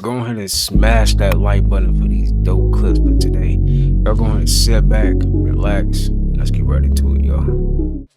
Go ahead and smash that like button for these dope clips for today. Y'all go ahead and sit back, relax. Let's get ready to it, y'all.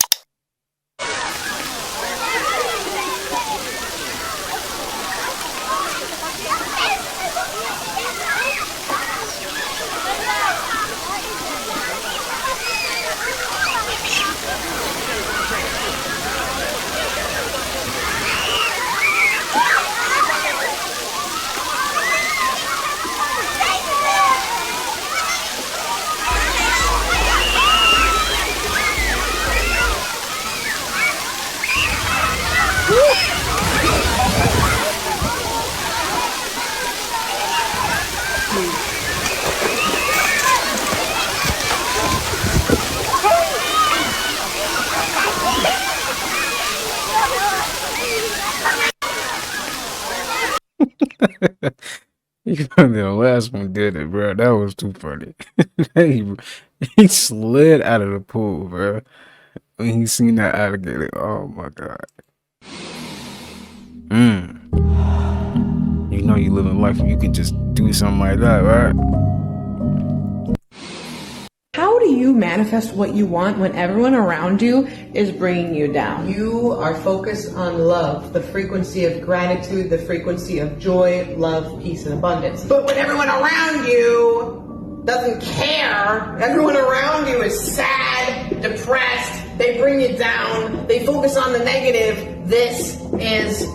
The last one did it, bro. That was too funny. he slid out of the pool, bro. When he seen that alligator, oh my god. You know you living life and you can just do something like that, right? How do you manifest what you want when everyone around you is bringing you down? You are focused on love, the frequency of gratitude, the frequency of joy, love, peace, and abundance. But when everyone around you doesn't care, everyone around you is sad, depressed, they bring you down, they focus on the negative, this is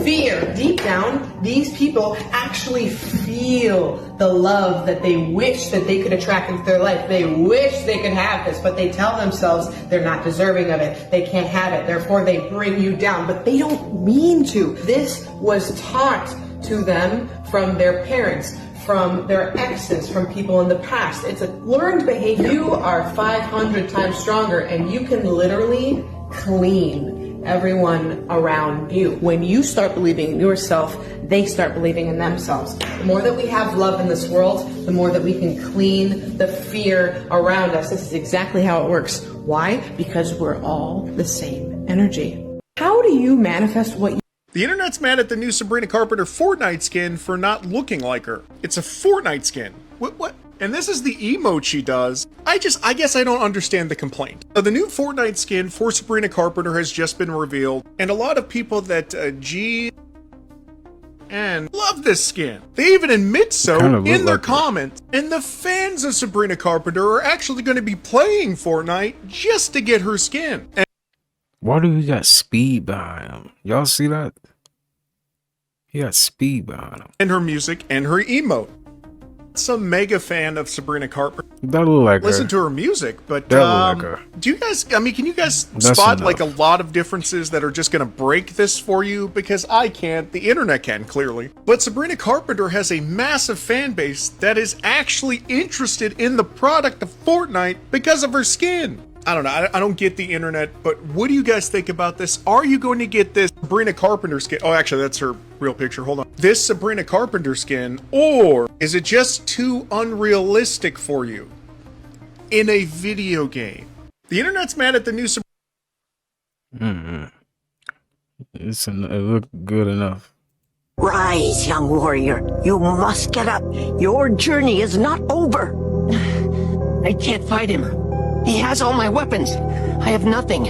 fear. Deep down, these people actually feel the love that they wish that they could attract into their life. They wish they could have this, but they tell themselves they're not deserving of it. They can't have it. Therefore, they bring you down, but they don't mean to. This was taught to them from their parents, from their exes, from people in the past. It's a learned behavior. You are 500 times stronger, and you can literally clean everyone around you. When you start believing in yourself, they start believing in themselves. The more that we have love in this world, the more that we can clean the fear around us. This is exactly how it works. Why? Because we're all the same energy. How do you manifest what you... The internet's mad at the new Sabrina Carpenter Fortnite skin for not looking like her. It's a Fortnite skin. What? And this is the emote she does. I guess I don't understand the complaint. The new Fortnite skin for Sabrina Carpenter has just been revealed, and a lot of people that love this skin. They even admit so in their comments. And the fans of Sabrina Carpenter are actually going to be playing Fortnite just to get her skin. And why do he got speed behind him? Y'all see that? He got speed behind him. And her music and her emote. Some mega fan of Sabrina Carpenter. That look like listen her. to her music, but that look like her. Do you guys? I mean, can you guys That's spot enough. like a lot of differences that are just going to break this for you? Because I can't. The internet can clearly. But Sabrina Carpenter has a massive fan base that is actually interested in the product of Fortnite because of her skin. I don't know. I don't get the internet, but what do you guys think about this? Are you going to get this Sabrina Carpenter skin? Oh, actually, that's her real picture. Hold on. This Sabrina Carpenter skin, or is it just too unrealistic for you in a video game? The internet's mad at the new It looked good enough. Rise, young warrior. You must get up. Your journey is not over. I can't fight him. He has all my weapons. I have nothing.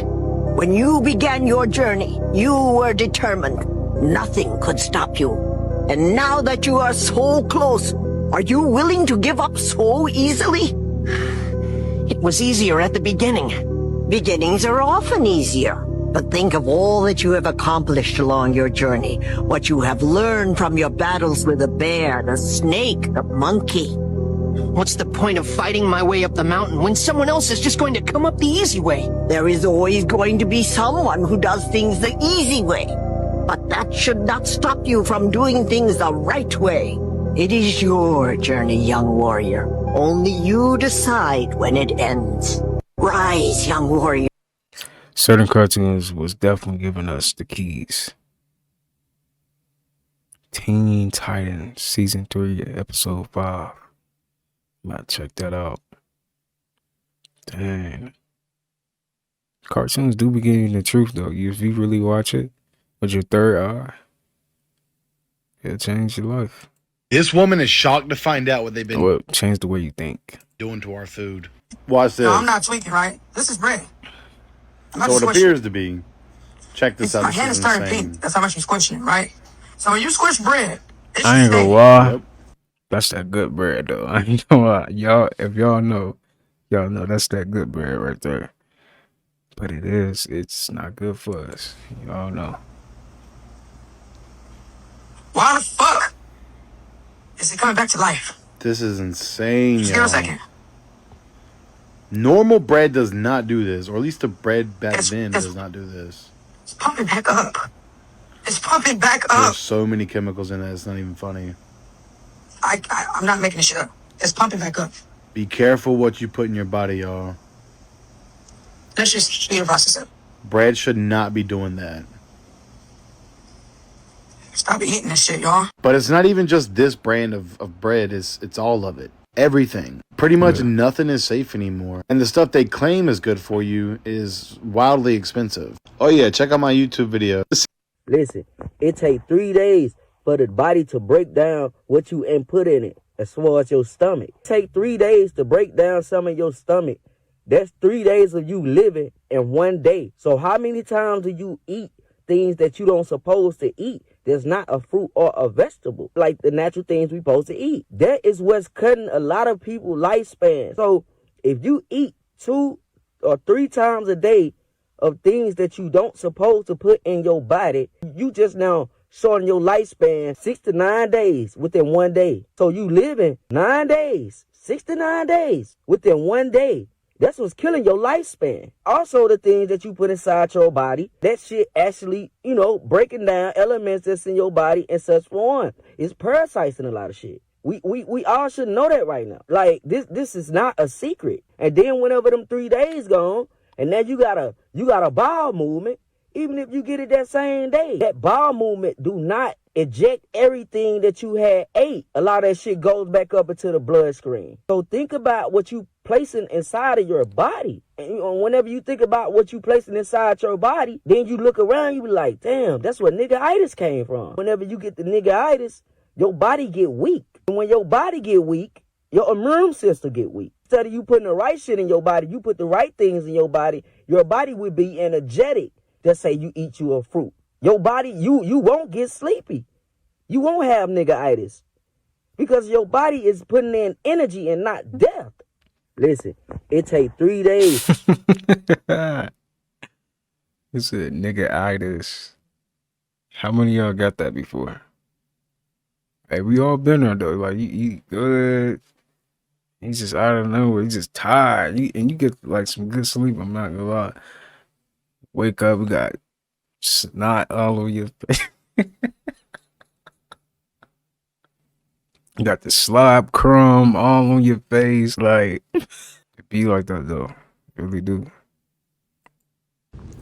When you began your journey, you were determined. Nothing could stop you. And now that you are so close, are you willing to give up so easily? It was easier at the beginning. Beginnings are often easier. But think of all that you have accomplished along your journey. What you have learned from your battles with the bear, the snake, the monkey. What's the point of fighting my way up the mountain when someone else is just going to come up the easy way? There is always going to be someone who does things the easy way. But that should not stop you from doing things the right way. It is your journey, young warrior. Only you decide when it ends. Rise, young warrior. Certain cartoons was definitely giving us the keys. Teen Titans Season 3, Episode 5. Might check that out. Dang. Cartoons do be giving you the truth though. If you really watch it with your third eye, It'll change your life. This woman is shocked to find out what they've been Well, change the way you think. doing to our food. Watch this. No, I'm not tweaking, right? This is bread. I'm not So it squishing. appears to be. Check this out. My This hand is is turning insane. pink. That's how much you're squishing, right? So when you squish bread, it's I ain't gonna steady. lie. Yep. That's that good bread though. I ain't gonna lie. Y'all, if y'all know that's that good bread right there. But it's not good for us. Y'all know. Why the fuck is it coming back to life? This is insane, Just give it a y'all. second. Normal bread does not do this, or at least the bread back then It's- does not do this. It's pumping back up. It's pumping back up. There's so many chemicals in it, it's not even funny. I'm not making this shit up. It's pumping back up. Be careful what you put in your body, y'all. Let's just need to process it. Bread should not be doing that. Stop eating this shit, y'all. But it's not even just this brand of bread, it's all of it. Everything. Pretty much nothing is safe anymore. And the stuff they claim is good for you is wildly expensive. Oh yeah, check out my YouTube video. Listen, it take 3 days for the body to break down what you input in it, as far as your stomach. It take 3 days to break down some of your stomach. That's 3 days of you living in 1 day. So how many times do you eat things that you don't supposed to eat? There's not a fruit or a vegetable, like the natural things we supposed to eat. That is what's cutting a lot of people's lifespan. So if you eat 2 or 3 times a day of things that you don't supposed to put in your body, you just now shorten your lifespan 6 to 9 days within 1 day. So you living 9 days, 6 to 9 days within 1 day. That's what's killing your lifespan. Also, the things that you put inside your body, that shit actually, breaking down elements that's in your body in such form. It's parasites in a lot of shit. We all should know that right now. Like, this is not a secret. And then whenever them 3 days gone, and now you got a bowel movement, even if you get it that same day, that bowel movement do not eject everything that you had ate. A lot of that shit goes back up into the bloodstream. So think about what you placing inside of your body. And whenever you think about what you placing inside your body, then you look around, you be like, damn, that's where niggeritis came from. Whenever you get the niggeritis, your body get weak. And when your body get weak, your immune system get weak. Instead of you putting the right shit in your body, you put the right things in your body would be energetic. Just say you eat you a fruit. Your body, you won't get sleepy. You won't have niggeritis. Because your body is putting in energy and not death. Listen, it take 3 days. It's a niggeritis. How many of y'all got that before? Hey, we all been there though. Like you eat good. He's just out of nowhere. He's just tired. And you get like some good sleep. I'm not gonna lie. Wake up, we got snot all over your face. You got the slob crumb all on your face. Like, it be like that though. It really do.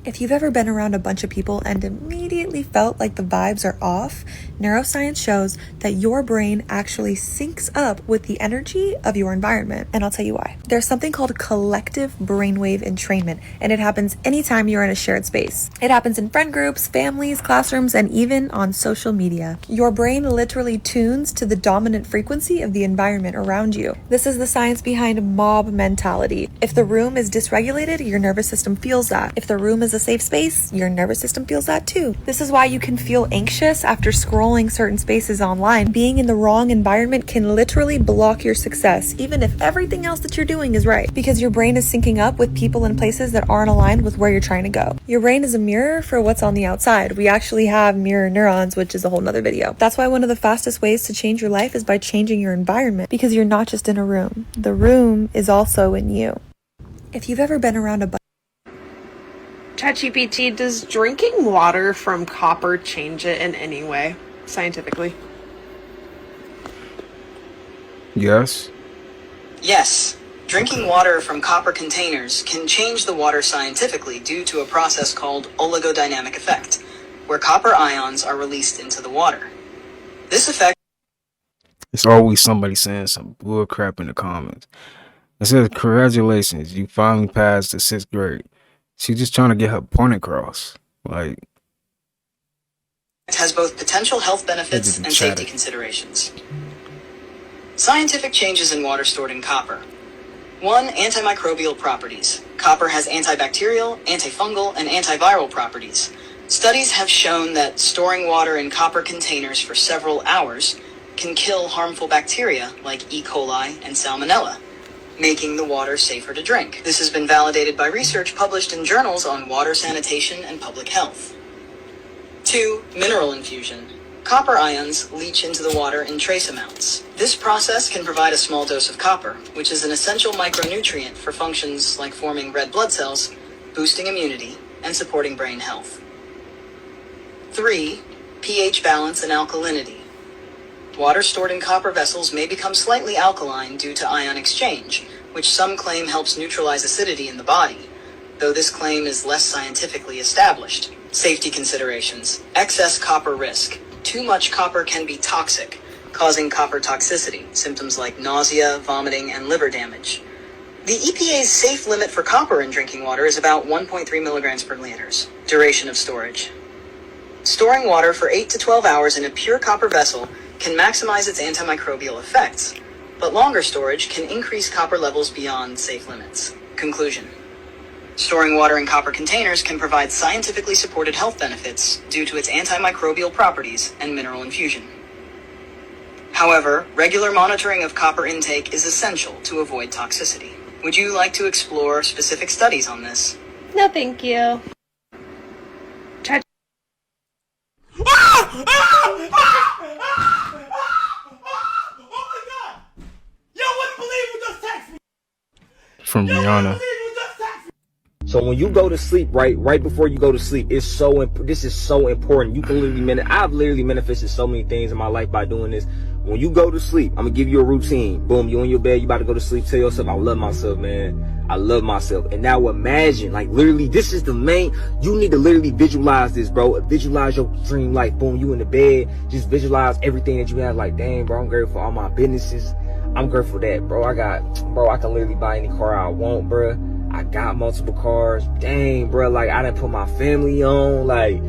If you've ever been around a bunch of people and immediately felt like the vibes are off, neuroscience shows that your brain actually syncs up with the energy of your environment. And I'll tell you why. There's something called collective brainwave entrainment, and it happens anytime you're in a shared space. It happens in friend groups, families, classrooms, and even on social media. Your brain literally tunes to the dominant frequency of the environment around you. This is the science behind mob mentality. If the room is dysregulated, your nervous system feels that. If the room is a safe space, your nervous system feels that too. This is why you can feel anxious after scrolling certain spaces online. Being in the wrong environment can literally block your success, even if everything else that you're doing is right, because your brain is syncing up with people and places that aren't aligned with where you're trying to go. Your brain is a mirror for what's on the outside. We actually have mirror neurons, which is a whole nother video. That's why one of the fastest ways to change your life is by changing your environment, because you're not just in a room. The room is also in you. If you've ever been around a ChatGPT, does drinking water from copper change it in any way, scientifically? Yes. Yes. Drinking water from copper containers can change the water scientifically due to a process called oligodynamic effect, where copper ions are released into the water. This effect... It's always somebody saying some bull crap in the comments. It says, congratulations, you finally passed the 6th grade. She's just trying to get her point across. Like, It has both potential health benefits and safety considerations. Scientific changes in water stored in copper. 1. Antimicrobial properties. Copper has antibacterial, antifungal, and antiviral properties. Studies have shown that storing water in copper containers for several hours can kill harmful bacteria like E. coli and Salmonella, making the water safer to drink. This has been validated by research published in journals on water sanitation and public health. 2. Mineral infusion. Copper ions leach into the water in trace amounts. This process can provide a small dose of copper, which is an essential micronutrient for functions like forming red blood cells, boosting immunity, and supporting brain health. 3. pH balance and alkalinity. Water stored in copper vessels may become slightly alkaline due to ion exchange, which some claim helps neutralize acidity in the body, though this claim is less scientifically established. Safety considerations. Excess copper risk. Too much copper can be toxic, causing copper toxicity, symptoms like nausea, vomiting, and liver damage. The EPA's safe limit for copper in drinking water is about 1.3 milligrams per liter. Duration of storage. Storing water for 8 to 12 hours in a pure copper vessel can maximize its antimicrobial effects, but longer storage can increase copper levels beyond safe limits. Conclusion. Storing water in copper containers can provide scientifically supported health benefits due to its antimicrobial properties and mineral infusion. However, regular monitoring of copper intake is essential to avoid toxicity. Would you like to explore specific studies on this? No, thank you. From Rihanna. So when you go to sleep, right before you go to sleep, this is so important. You can literally I've literally manifested so many things in my life by doing this. When you go to sleep, I'm gonna give you a routine. Boom, you in your bed, you about to go to sleep. Tell yourself, I love myself, man. I love myself. And now imagine, like literally, this is the main. You need to literally visualize this, bro. Visualize your dream life. Boom, you in the bed. Just visualize everything that you have. Like, dang, bro, I'm grateful for all my businesses. I'm grateful for that, bro. I can literally buy any car I want, bro. I got multiple cars. Dang, bro. Like, I done put my family on. Like,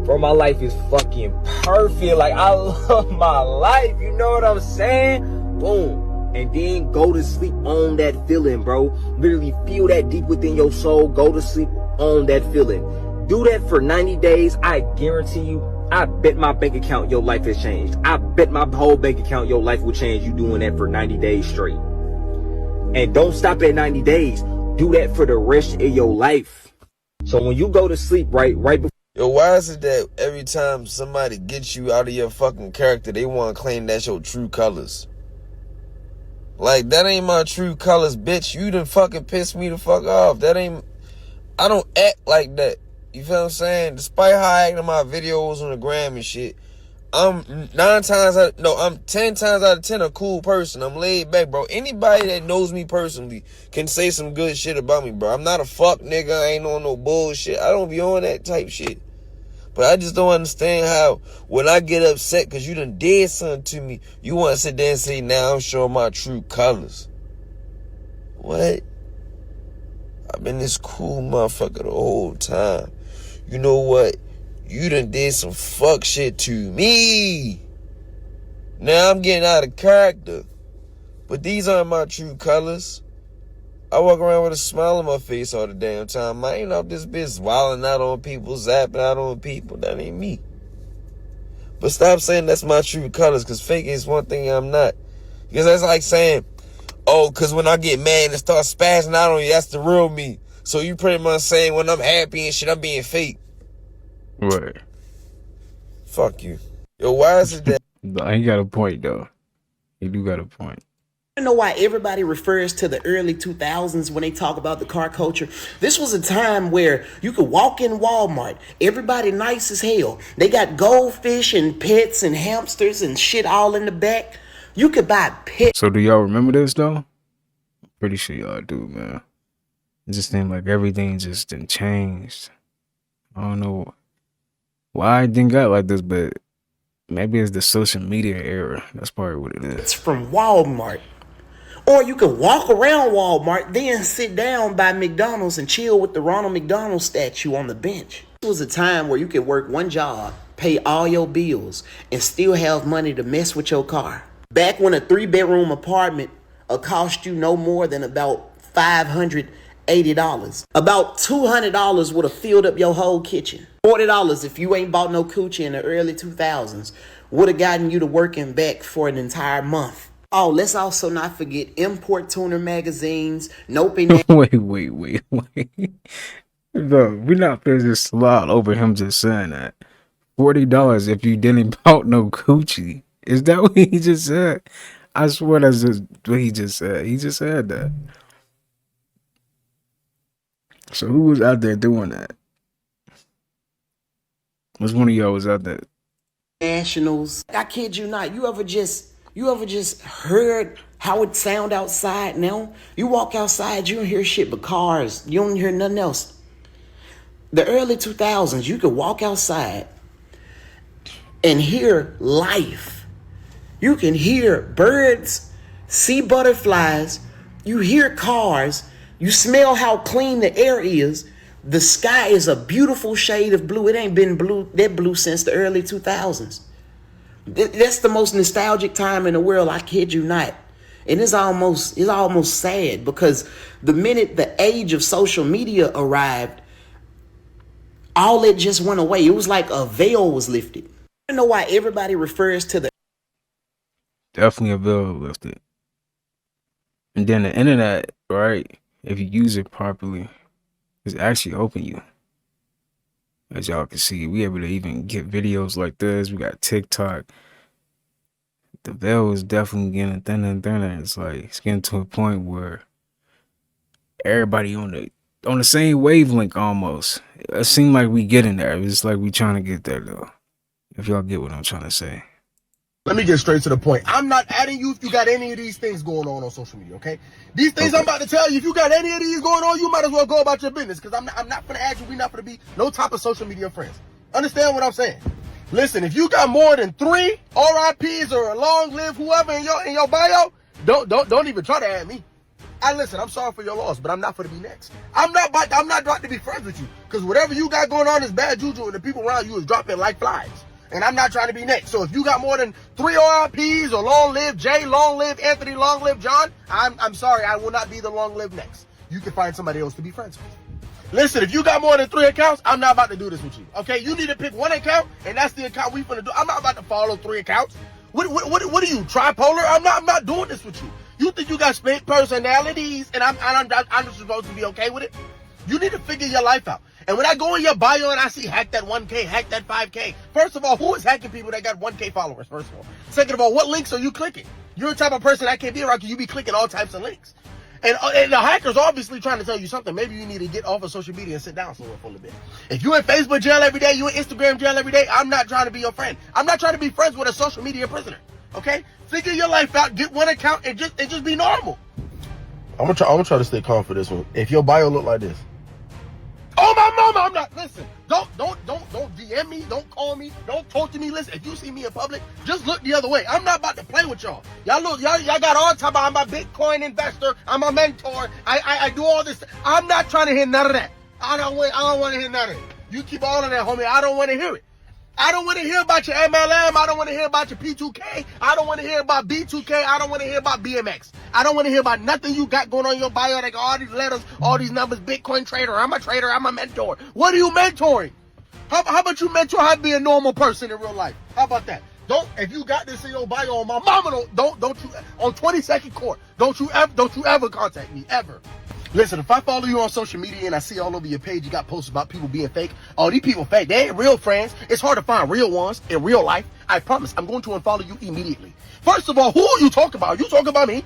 bro, my life is fucking perfect. Like, I love my life. You know what I'm saying? Boom. And then go to sleep on that feeling, bro. Literally feel that deep within your soul. Go to sleep on that feeling. Do that for 90 days. I guarantee you, I bet my bank account your life has changed. I bet my whole bank account your life will change you doing that for 90 days straight. And don't stop at 90 days. Do that for the rest of your life. So when you go to sleep, right before... Yo, why is it that every time somebody gets you out of your fucking character, they want to claim that's your true colors? Like, that ain't my true colors, bitch. You done fucking pissed me the fuck off. I don't act like that. You feel what I'm saying? Despite how I act in my videos on the gram and shit, I'm 10 times out of 10 a cool person. I'm laid back, bro. Anybody that knows me personally can say some good shit about me, bro. I'm not a fuck nigga. I ain't on no bullshit. I don't be on that type shit. But I just don't understand how when I get upset because you done did something to me, you want to sit there and say, now I'm showing my true colors. What? I've been this cool motherfucker the whole time. You know what? You done did some fuck shit to me. Now I'm getting out of character. But these aren't my true colors. I walk around with a smile on my face all the damn time. I ain't off this bitch wilding out on people, zapping out on people. That ain't me. But stop saying that's my true colors, because fake is one thing I'm not. Because that's like saying, oh, because when I get mad and start spazzing out on you, that's the real me. So you pretty much saying when I'm happy and shit, I'm being fake. What? Fuck you. Yo, why is it that... He got a point, though. He do got a point. I know why everybody refers to the early 2000s when they talk about the car culture. This was a time where you could walk in Walmart. Everybody nice as hell. They got goldfish and pets and hamsters and shit all in the back. You could buy pets. So do y'all remember this, though? Pretty sure y'all do, man. It just seemed like everything just done changed. I don't know why it didn't got like this, but maybe it's the social media era. That's probably what it is. It's from Walmart. Or you could walk around Walmart, then sit down by McDonald's and chill with the Ronald McDonald statue on the bench. It was a time where you could work one job pay all your bills, and still have money to mess with your car. Back when a 3-bedroom apartment cost you no more than about $580. About $200 would have filled up your whole kitchen. $40 if you ain't bought no coochie in the early 2000s would have gotten you to working back for an entire month. Oh, let's also not forget import tuner magazines, Nope. Wait. No, we're not gonna just slide over him just saying that. $40 if you didn't bought no coochie. Is that what he just said? I swear that's just what he just said. He just said that. So who was out there doing that? Which one of y'all was out there? Nationals. I kid you not. You ever just heard how it sound outside now? You walk outside, you don't hear shit but cars. You don't hear nothing else. The early 2000s, you could walk outside and hear life. You can hear birds, see butterflies, you hear cars, you smell how clean the air is. The sky is a beautiful shade of blue. It ain't been that blue since the early 2000s. That's the most nostalgic time in the world, I kid you not. And it's almost sad because the minute the age of social media arrived, all it just went away. It was like a veil was lifted. I don't know why everybody refers to the... Definitely a veil lifted. And then the internet, right? If you use it properly, it's actually open you. As y'all can see, we able to even get videos like this. We got TikTok. The veil is definitely getting thinner and thinner. It's like it's getting to a point where everybody on the same wavelength almost. It seems like we getting there. It's like we trying to get there though. If y'all get what I'm trying to say. Let me get straight to the point. I'm not adding you if you got any of these things going on social media, okay? These things I'm about to tell you, if you got any of these going on, you might as well go about your business because I'm not going to add you. We're not going to be no type of social media friends. Understand what I'm saying? Listen, if you got more than 3 RIPs or a long live whoever in your bio, don't even try to add me. Listen, I'm sorry for your loss, but I'm not going to be next. I'm not about to be friends with you because whatever you got going on is bad juju and the people around you is dropping like flies. And I'm not trying to be next. So if you got more than 3 RIPs or long live Jay, long live Anthony, long live John, I'm sorry, I will not be the long live next. You can find somebody else to be friends with. Listen, if you got more than 3 accounts, I'm not about to do this with you. Okay, you need to pick one account, and that's the account we finna do. I'm not about to follow 3 accounts. What are you, tripolar? I'm not doing this with you. You think you got split personalities, and I'm supposed to be okay with it? You need to figure your life out. And when I go in your bio and I see hack that 1K, hack that 5K, first of all, who is hacking people that got 1K followers, first of all? Second of all, what links are you clicking? You're the type of person that can't be around because you be clicking all types of links. And the hacker's obviously trying to tell you something. Maybe you need to get off of social media and sit down somewhere for a little bit. If you in Facebook jail every day, you in Instagram jail every day, I'm not trying to be your friend. I'm not trying to be friends with a social media prisoner. Okay? Figure your life out, get one account, and just be normal. I'm gonna try to stay calm for this one. If your bio look like this. Oh my mama, I'm not, listen, don't DM me, don't call me, don't talk to me. Listen, if you see me in public, just look the other way. I'm not about to play with y'all. Y'all got all the time, I'm a Bitcoin investor, I'm a mentor, I do all this. I'm not trying to hear none of that. I don't want to hear none of it. You keep all of that, homie, I don't want to hear it. I don't want to hear about your MLM. I don't want to hear about your P2K. I don't want to hear about B2K. I don't want to hear about BMX. I don't want to hear about nothing you got going on in your bio. Like all these letters, all these numbers, Bitcoin trader. I'm a trader. I'm a mentor. What are you mentoring? How about you mentor how to be a normal person in real life? How about that? If you got this in your bio on my mama, don't you, on 22nd court, don't you ever contact me, ever. Listen, if I follow you on social media and I see all over your page you got posts about people being fake, oh, these people fake. They ain't real friends. It's hard to find real ones in real life. I promise I'm going to unfollow you immediately. First of all, who are you talking about? You talking about me?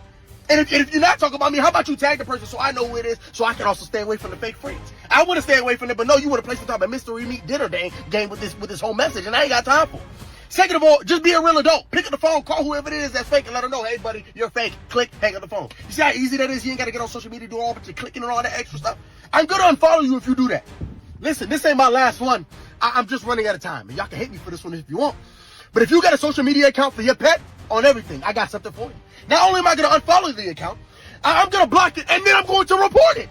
And if you're not talking about me, how about you tag the person so I know who it is so I can also stay away from the fake friends? I want to stay away from them, but no, you want to play some type of mystery meat dinner game with this whole message, and I ain't got time for it. Second of all, just be a real adult. Pick up the phone, call whoever it is that's fake, and let them know, hey, buddy, you're fake. Click, hang up the phone. You see how easy that is? You ain't got to get on social media, do all but you're clicking and all that extra stuff. I'm going to unfollow you if you do that. Listen, this ain't my last one. I'm just running out of time, and y'all can hate me for this one if you want. But if you got a social media account for your pet, on everything, I got something for you. Not only am I going to unfollow the account, I'm going to block it, and then I'm going to report it.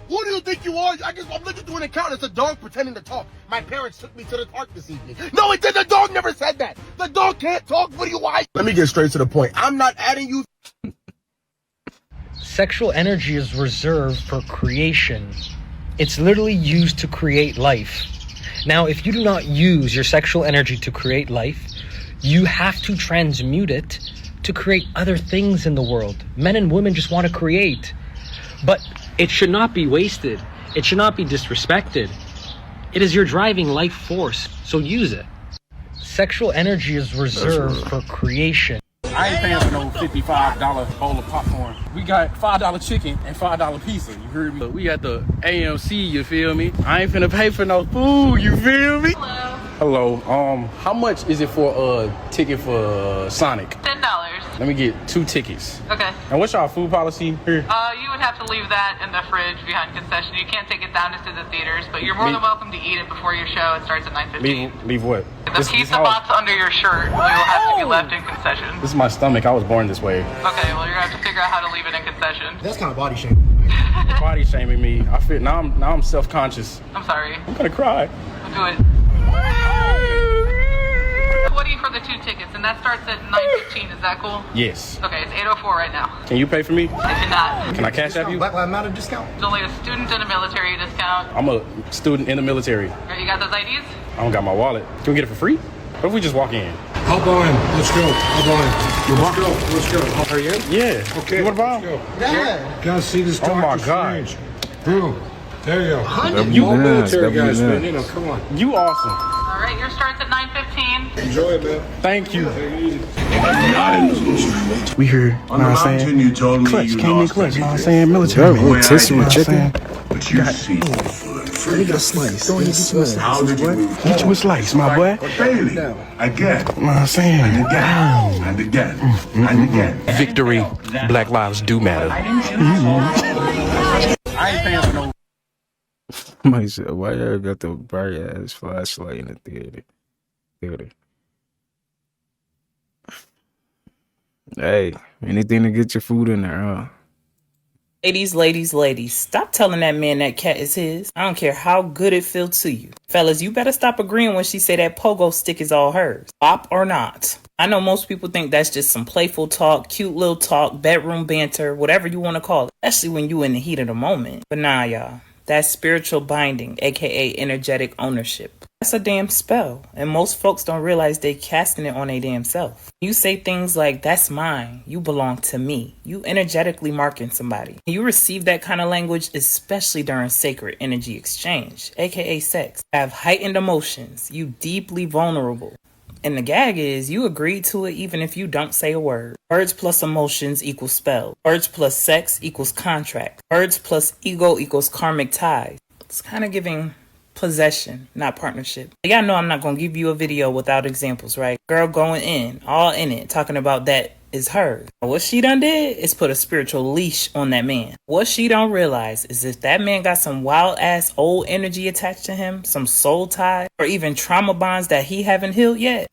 Who do you think you are? I'm looking through an account. It's a dog pretending to talk. My parents took me to the park this evening. No, it did. The dog never said that. The dog can't talk. What do you want? Let me get straight to the point. I'm not adding you. Sexual energy is reserved for creation. It's literally used to create life. Now, if you do not use your sexual energy to create life, you have to transmute it to create other things in the world. Men and women just want to create, but it should not be wasted. It should not be disrespected. It is your driving life force, so use it. Sexual energy is reserved for creation. I ain't paying for no $55 bowl of popcorn. We got $5 chicken and $5 pizza, you heard me? We at the AMC, you feel me? I ain't finna pay for no food, you feel me? Hello. How much is it for a ticket for Sonic? $10. Let me get 2 tickets. Okay. And what's y'all food policy here? You would have to leave that in the fridge behind concession. You can't take it down into the theaters, but you're more than welcome to eat it before your show. It starts at 9:15. Leave what? The pizza box under your shirt will have to be left in concession. This is my stomach. I was born this way. Okay, well you're gonna have to figure out how to leave it in concession. That's kind of body shaming. Body shaming me. I feel now I'm self-conscious. I'm sorry. I'm gonna cry. We'll do it. $20 for the 2 tickets, and that starts at 9:15. Is that cool? Yes. Okay, it's 8:04 right now. Can you pay for me? I cannot. Can I cash app you? Black Lives Matter discount. It's only a student and a military discount. I'm a student in the military. All right, you got those IDs? I don't got my wallet. Can we get it for free? What if we just walk in? Hop on. Let's go. Hop on. Let's go. Are you? Yeah. Okay. You want to buy them? Yeah. Gotta see this Oh my Doctor God. Strange. Boom. There you go. You all military guys, nice. man. You know, come on. You awesome. All right, yours starts at 9:15. Enjoy it, man. Thank you. Take We here. On the mountain, you told me Clutch, you came in lost clutch. the You know what I'm people. saying? Military. The way I Tissue did. chicken. But you see. Let me get a slice. How did you move? Get you a slice, my boy. Daily. Again. You know what I'm saying? And again. And again. And again. Victory. Black lives do matter. I ain't paying for no. Somebody said, why y'all got the bright ass flashlight in the theater? Hey, anything to get your food in there, huh? Ladies, stop telling that man that cat is his. I don't care how good it feels to you. Fellas, you better stop agreeing when she say that pogo stick is all hers. Bop or not. I know most people think that's just some playful talk, cute little talk, bedroom banter, whatever you want to call it. Especially when you in the heat of the moment. But nah, y'all. That's spiritual binding, aka energetic ownership. That's a damn spell, and most folks don't realize they casting it on their damn self. You say things like, that's mine, you belong to me. You energetically marking somebody. You receive that kind of language, especially during sacred energy exchange, aka sex. Have heightened emotions, you deeply vulnerable. And the gag is, you agreed to it even if you don't say a word. Words plus emotions equals spell. Words plus sex equals contract. Words plus ego equals karmic ties. It's kind of giving possession, not partnership. Y'all know I'm not going to give you a video without examples, right? Girl going in, all in it, talking about that is hers. What she done did is put a spiritual leash on that man. What she don't realize is if that man got some wild ass old energy attached to him, some soul tie, or even trauma bonds that he haven't healed yet,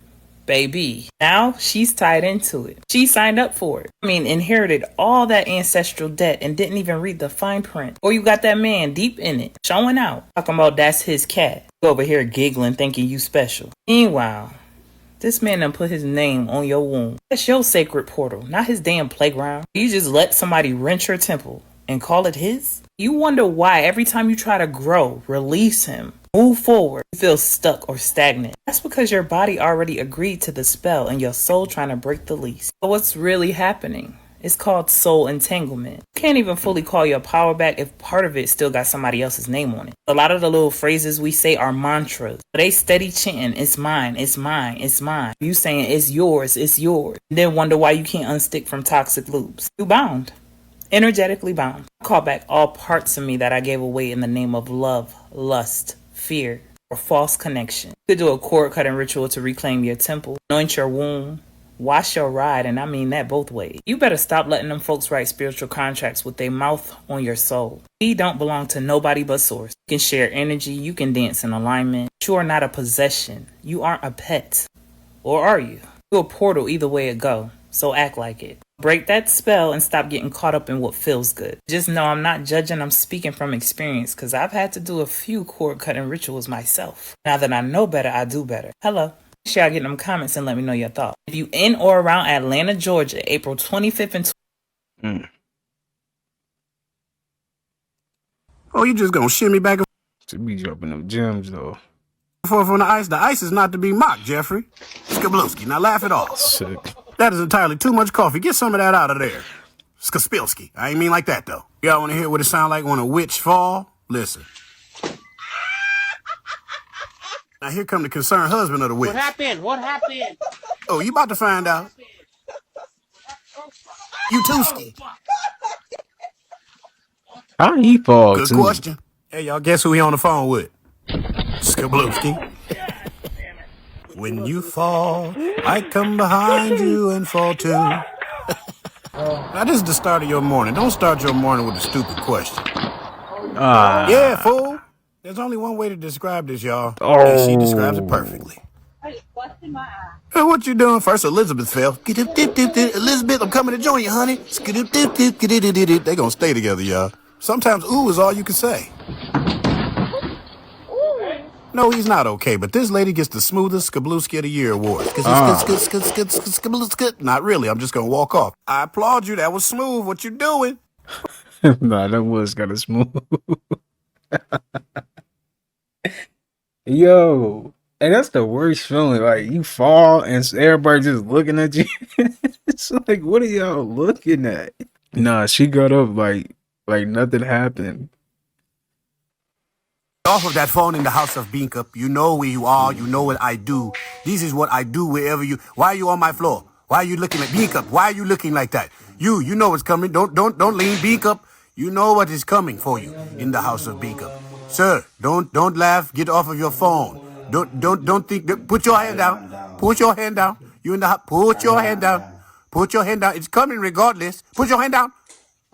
baby, now she's tied into it. She signed up for it. I mean, inherited all that ancestral debt and didn't even read the fine print. Or you got that man deep in it, showing out, talking about that's his cat. You over here giggling, thinking you special. Meanwhile, this man done put his name on your womb. That's your sacred portal, not his damn playground. You just let somebody rent your temple and call it his? You wonder why every time you try to grow, release him, move forward, you feel stuck or stagnant. That's because your body already agreed to the spell and your soul trying to break the lease. But what's really happening? It's called soul entanglement. You can't even fully call your power back if part of it still got somebody else's name on it. A lot of the little phrases we say are mantras. But they steady chanting, it's mine, it's mine, it's mine. You saying it's yours, and then wonder why you can't unstick from toxic loops. You bound. Energetically bound. Call back all parts of me that I gave away in the name of love, lust, fear, or false connection. You could do a cord cutting ritual to reclaim your temple, anoint your womb, wash your ride, and I mean that both ways. You better stop letting them folks write spiritual contracts with their mouth on your soul. We don't belong to nobody but source. You can share energy, you can dance in alignment. You are not a possession. You aren't a pet. Or are you? You're a portal either way it go. So act like it. Break that spell and stop getting caught up in what feels good. Just know I'm not judging, I'm speaking from experience because I've had to do a few cord cutting rituals myself. Now that I know better, I do better. Hello. Make sure y'all get in them comments and let me know your thoughts. If you in or around Atlanta, Georgia, April 25th and Oh, you just gonna shimmy back and To be dropping them gems though. forth on the ice? The ice is not to be mocked, Jeffrey. Skablowski, now laugh it off. Sick. That is entirely too much coffee. Get some of that out of there. Skaspilski. I ain't mean like that, though. Y'all want to hear what it sound like when a witch fall? Listen. Now here come the concerned husband of the witch. What happened? What happened? Oh, you about to find out. You tooski. How he fall Good too? question. Hey, y'all guess who he on the phone with? Skablowski. When you fall, I come behind you and fall too. Now, this is the start of your morning. Don't start your morning with a stupid question. Yeah, fool. There's only one way to describe this, y'all. And she describes it perfectly. Hey, what you doing? First, Elizabeth fell. Elizabeth, I'm coming to join you, honey. They gonna stay together, y'all. Sometimes ooh is all you can say. No, he's not okay, but this lady gets the smoothest Skablowski of the Year award. Not really, I'm just gonna walk off. I applaud you, that was smooth. What you doing? Nah, that was kind of smooth. Yo, and that's the worst feeling. Like you fall and everybody just looking at you. It's like, what are y'all looking at? Nah, she got up like nothing happened. Off of that phone in the house of Binkup. You know where you are. You know what I do. This is what I do wherever you. Why are you on my floor? Why are you looking at Binkup? Why are you looking like that? You know what's coming. Don't lean, Binkup. You know what is coming for you in the house of Binkup. Sir, don't laugh. Get off of your phone. Don't think. Put your hand down. Put your hand down. You in the house. Put your hand down. Put your hand down. It's coming regardless. Put your hand down.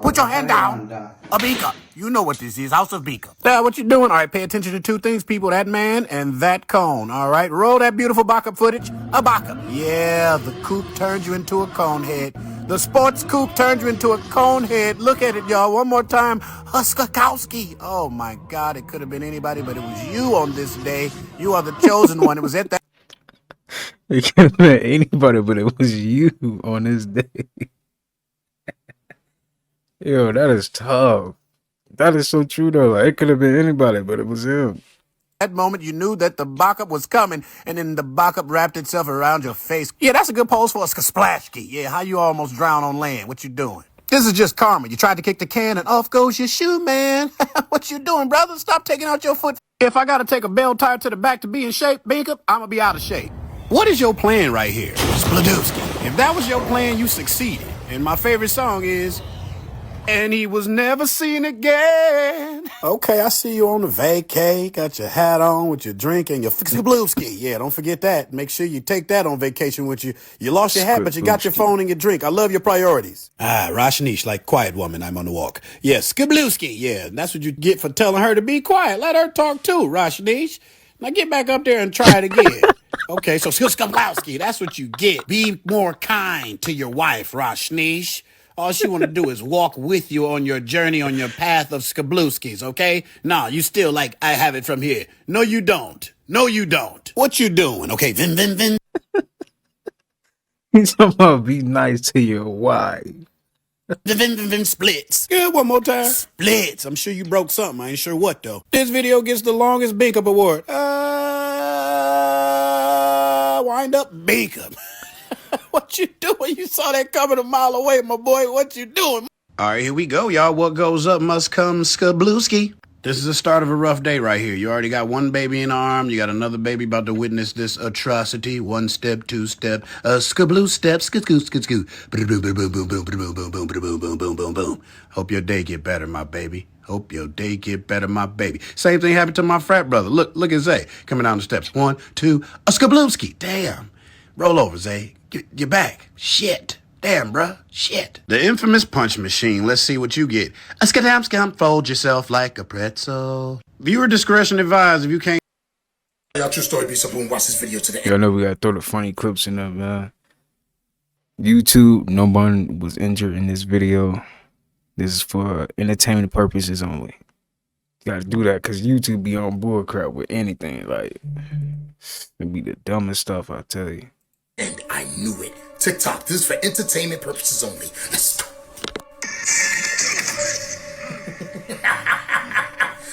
Put your hand down. A Binkup. You know what this is. House of Binkup. Yeah, what you doing? All right, pay attention to two things, people. That man and that cone. All right, roll that beautiful backup footage. A backup. Yeah, the coupe turned you into a cone head. The sports coupe turned you into a cone head. Look at it, y'all. One more time. Huskakowski. Oh, my God. It could have been anybody, but it was you on this day. You are the chosen one. It was at that. It could have been anybody, but it was you on this day. Yo, that is tough. That is so true, though. Like, it could have been anybody, but it was him. That moment, you knew that the backup was coming, and then the backup wrapped itself around your face. Yeah, that's a good pose for a splashki. Yeah, how you almost drown on land. What you doing? This is just karma. You tried to kick the can, and off goes your shoe, man. What you doing, brother? Stop taking out your foot. If I got to take a bell tire to the back to be in shape, Binkup, I'm going to be out of shape. What is your plan right here? Splodowski. If that was your plan, you succeeded. And my favorite song is... And he was never seen again. Okay, I see you on the vacay. Got your hat on with your drink and your Skablowski. Yeah, don't forget that. Make sure you take that on vacation with you. You lost your hat, but you got your phone and your drink. I love your priorities. Rashnish, like quiet woman, I'm on the walk. Yeah, Skablowski. Yeah, that's what you get for telling her to be quiet. Let her talk too, Rashnish. Now get back up there and try it again. Okay, so Skablowski, that's what you get. Be more kind to your wife, Rashnish. All she want to do is walk with you on your journey, on your path of Skablowskis, okay? Nah, you still like, I have it from here. No, you don't. No, you don't. What you doing? Okay, vin. He's talking about be nice to your wife. Vin splits. Yeah, one more time. Splits. I'm sure you broke something. I ain't sure what, though. This video gets the longest Binkup award. Wind up Binkup. What you doing? You saw that coming a mile away, my boy. What you doing? All right, here we go, y'all. What goes up must come, Skablowski. This is the start of a rough day right here. You already got one baby in the arm. You got another baby about to witness this atrocity. 1 step, 2 step, Skabloo step, skoo. Boom, boom, boom, boom, boom, boom, boom, boom, boom, boom, boom, boom, boom, boom. Hope your day get better, my baby. Hope your day get better, my baby. Same thing happened to my frat brother. Look at Zay coming down the steps. 1, 2, a Skablowski. Damn. Roll over, Zay. You're back. Shit. Damn, bruh. Shit. The infamous punch machine. Let's see what you get. A skadam, fold yourself like a pretzel. Viewer discretion advised if you can't. Y'all true story, be so boom. Watch this video today. Y'all know we gotta throw the funny clips in there, man. YouTube, no one was injured in this video. This is for entertainment purposes only. You gotta do that because YouTube be on bull crap with anything. Like, it be the dumbest stuff, I tell you. And I knew it. TikTok, this is for entertainment purposes only. Let's go.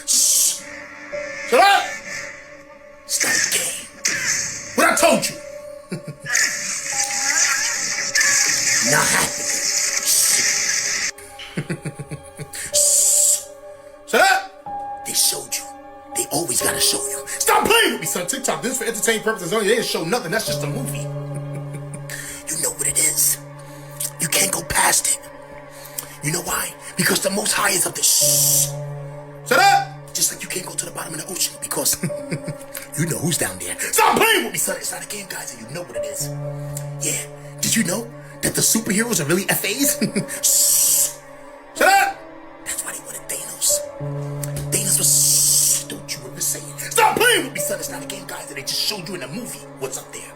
Shh. Shut up! Stop the game. What I told you. Not happening. Shh. Shut up! They showed you. They always gotta show you. Stop playing with me, son. TikTok, this is for entertainment purposes only. They didn't show nothing. That's just a movie. You know what it is. You can't go past it. You know why? Because the Most High is up there. Shh. Shut up! Just like you can't go to the bottom of the ocean because you know who's down there. Stop playing with me, son. It's not a game, guys, and you know what it is. Yeah. Did you know that the superheroes are really FAs? Shh. Shut up! That's why they wanted Thanos. Thanos was don't you ever say it. Stop playing with me, son. It's not a game, guys, and they just showed you in a movie what's up there.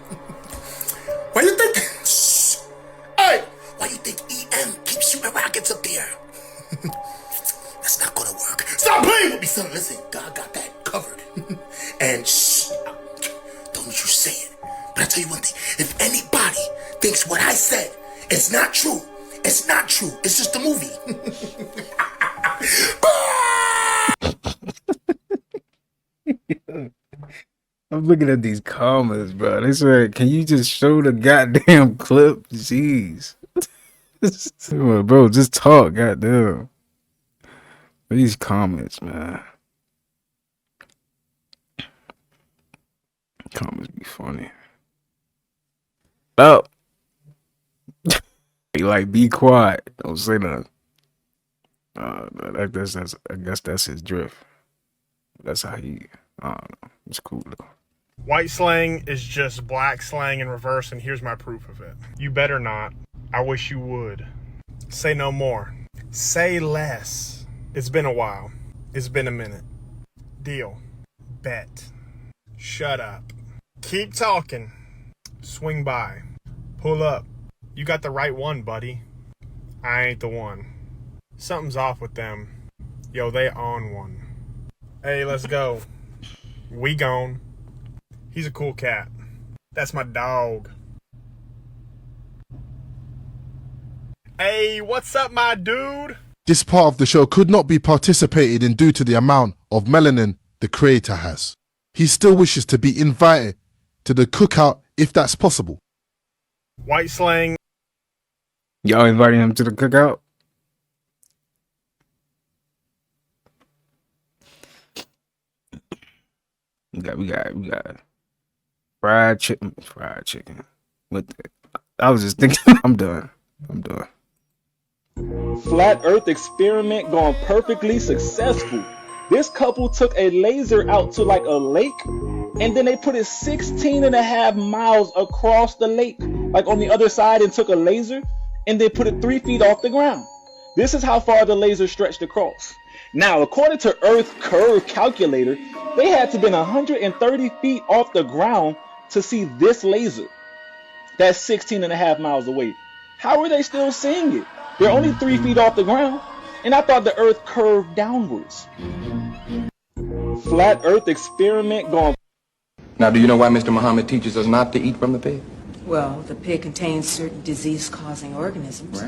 Why you think? Shh. Hey! Why you think EM keeps shooting rockets up there? That's not gonna work. Stop playing with me, son. Listen, God got that covered. And shh, don't you say it. But I tell you one thing. If anybody thinks what I said is not true, it's not true. It's just a movie. I'm looking at these comments, bro. They said, can you just show the goddamn clip? Jeez. Bro, just talk, goddamn. These comments, man. Comments be funny. Oh. Be like, be quiet. Don't say nothing. I guess that's his drift. That's how he, I don't know. It's cool, though. White slang is just black slang in reverse, and here's my proof of it. You better not. I wish you would. Say no more. Say less. It's been a while. It's been a minute. Deal. Bet. Shut up. Keep talking. Swing by. Pull up. You got the right one, buddy. I ain't the one. Something's off with them. Yo, they on one. Hey, let's go. We gone. He's a cool cat. That's my dog. Hey, what's up, my dude? This part of the show could not be participated in due to the amount of melanin the creator has. He still wishes to be invited to the cookout if that's possible. White slang. Y'all inviting him to the cookout? We got fried chicken. With I was just thinking, I'm done. Flat Earth experiment gone perfectly successful. This couple took a laser out to like a lake, and then they put it 16.5 miles across the lake, like on the other side, and took a laser, and they put it 3 feet off the ground. This is how far the laser stretched across. Now, according to Earth Curve Calculator, they had to been 130 feet off the ground to see this laser. That's 16.5 miles away. How are they still seeing it? They're only 3 feet off the ground, and I thought the Earth curved downwards. Flat Earth experiment gone. Now, do you know why Mr. Muhammad teaches us not to eat from the pig? Well, the pig contains certain disease-causing organisms.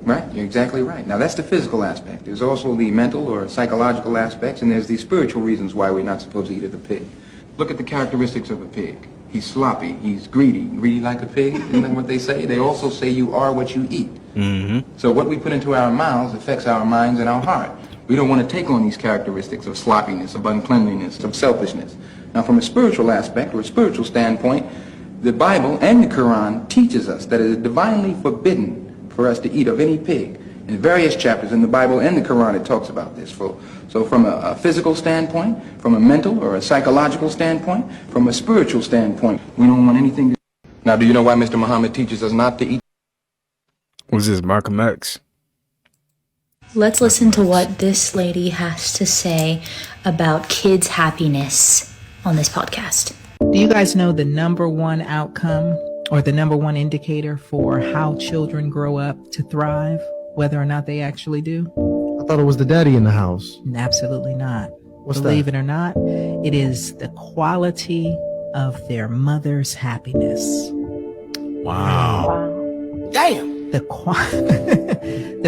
Right, you're exactly right. Now, that's the physical aspect. There's also the mental or psychological aspects, and there's the spiritual reasons why we're not supposed to eat of the pig. Look at the characteristics of a pig. He's sloppy, he's greedy like a pig, isn't that what they say? They also say you are what you eat. So what we put into our mouths affects our minds and our heart. We don't want to take on these characteristics of sloppiness, of uncleanliness, of selfishness. Now, from a spiritual aspect or a spiritual standpoint, the Bible and the Quran teaches us that it is divinely forbidden for us to eat of any pig. In various chapters in the Bible and the Quran, it talks about this. So from a physical standpoint, from a mental or a psychological standpoint, from a spiritual standpoint, we don't want anything to... Now, do you know why Mr. Muhammad teaches us not to eat? Was this Malcolm X? Let's listen to what this lady has to say about kids' happiness on this podcast. Do you guys know the #1 outcome or the number one indicator for how children grow up to thrive, whether or not they actually do? I thought it was the daddy in the house. Absolutely not. What's Believe that? it or not, it is the quality of their mother's happiness. Wow. Damn. The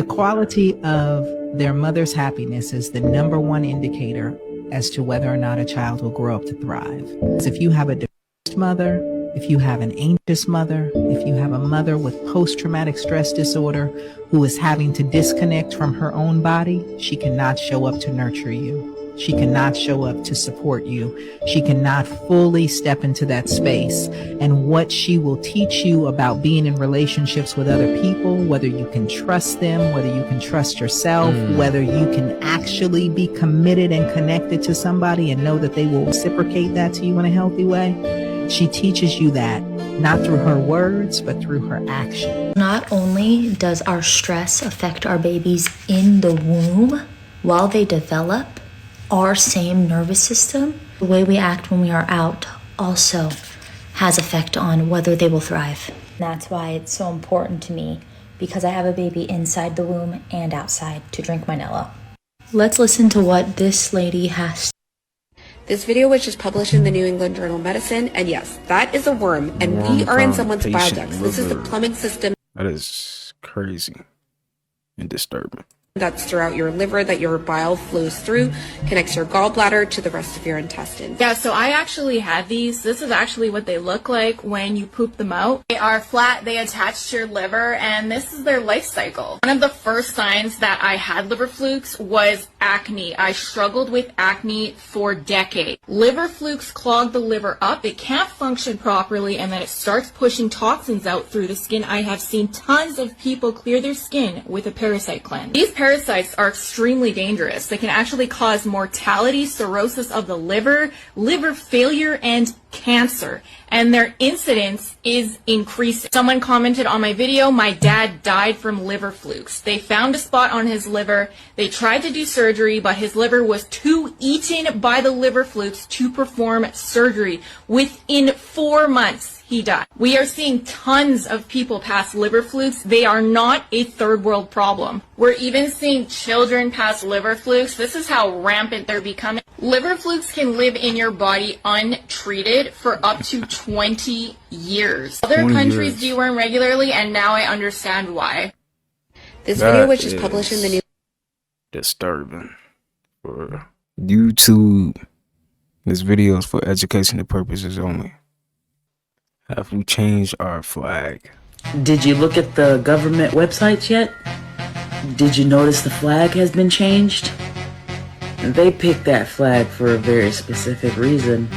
quality of their mother's happiness is the number one indicator as to whether or not a child will grow up to thrive. So if you have a depressed mother, if you have an anxious mother, if you have a mother with post-traumatic stress disorder who is having to disconnect from her own body, she cannot show up to nurture you. She cannot show up to support you. She cannot fully step into that space. And what she will teach you about being in relationships with other people, whether you can trust them, whether you can trust yourself, whether you can actually be committed and connected to somebody and know that they will reciprocate that to you in a healthy way. She teaches you that, not through her words, but through her action. Not only does our stress affect our babies in the womb while they develop, our same nervous system, the way we act when we are out, also has effect on whether they will thrive. That's why it's so important to me, because I have a baby inside the womb and outside to drink my Nella. Let's listen to what this lady has. This video was just published in the New England Journal of Medicine, and yes, that is a worm, and we are in someone's bile ducts. This is the plumbing system That is crazy and disturbing. that's throughout your liver that your bile flows through, connects your gallbladder to the rest of your intestines. Yeah, so I actually had these. This is actually what they look like when you poop them out. They are flat, they attach to your liver, and this is their life cycle. One of the first signs that I had liver flukes was acne. I struggled with acne for decades. Liver flukes clog the liver up, it can't function properly, and then it starts pushing toxins out through the skin. I have seen tons of people clear their skin with a parasite cleanse. These parasites are extremely dangerous. They can actually cause mortality, cirrhosis of the liver, liver failure, and cancer. And their incidence is increasing. Someone commented on my video, my dad died from liver flukes. They found a spot on his liver. They tried to do surgery, but his liver was too eaten by the liver flukes to perform surgery. Within 4 months, he died. We are seeing tons of people pass liver flukes. They are not a third world problem. We're even seeing children pass liver flukes. This is how rampant they're becoming. Liver flukes can live in your body untreated for up to 20 years. Other 20 countries years. do worm regularly, and now I understand why. This video was just published in the New Disturbing. For YouTube, this video is for educational purposes only. Have we changed our flag? Did you look at the government websites yet? Did you notice the flag has been changed? They picked that flag for a very specific reason.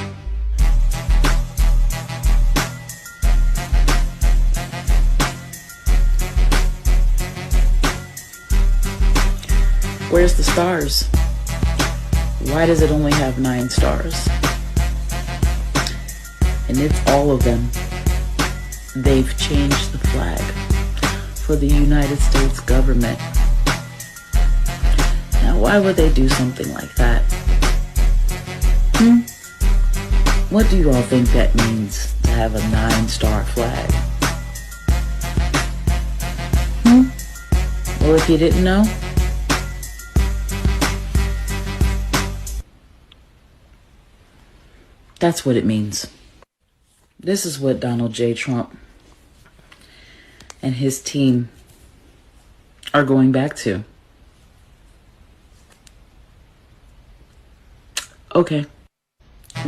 Where's the stars? Why does it only have 9 stars? And it's all of them. They've changed the flag for the United States government. Now, why would they do something like that? What do you all think that means to have a 9-star flag? Well, if you didn't know, that's what it means. This is what Donald J. Trump and his team are going back to. Okay.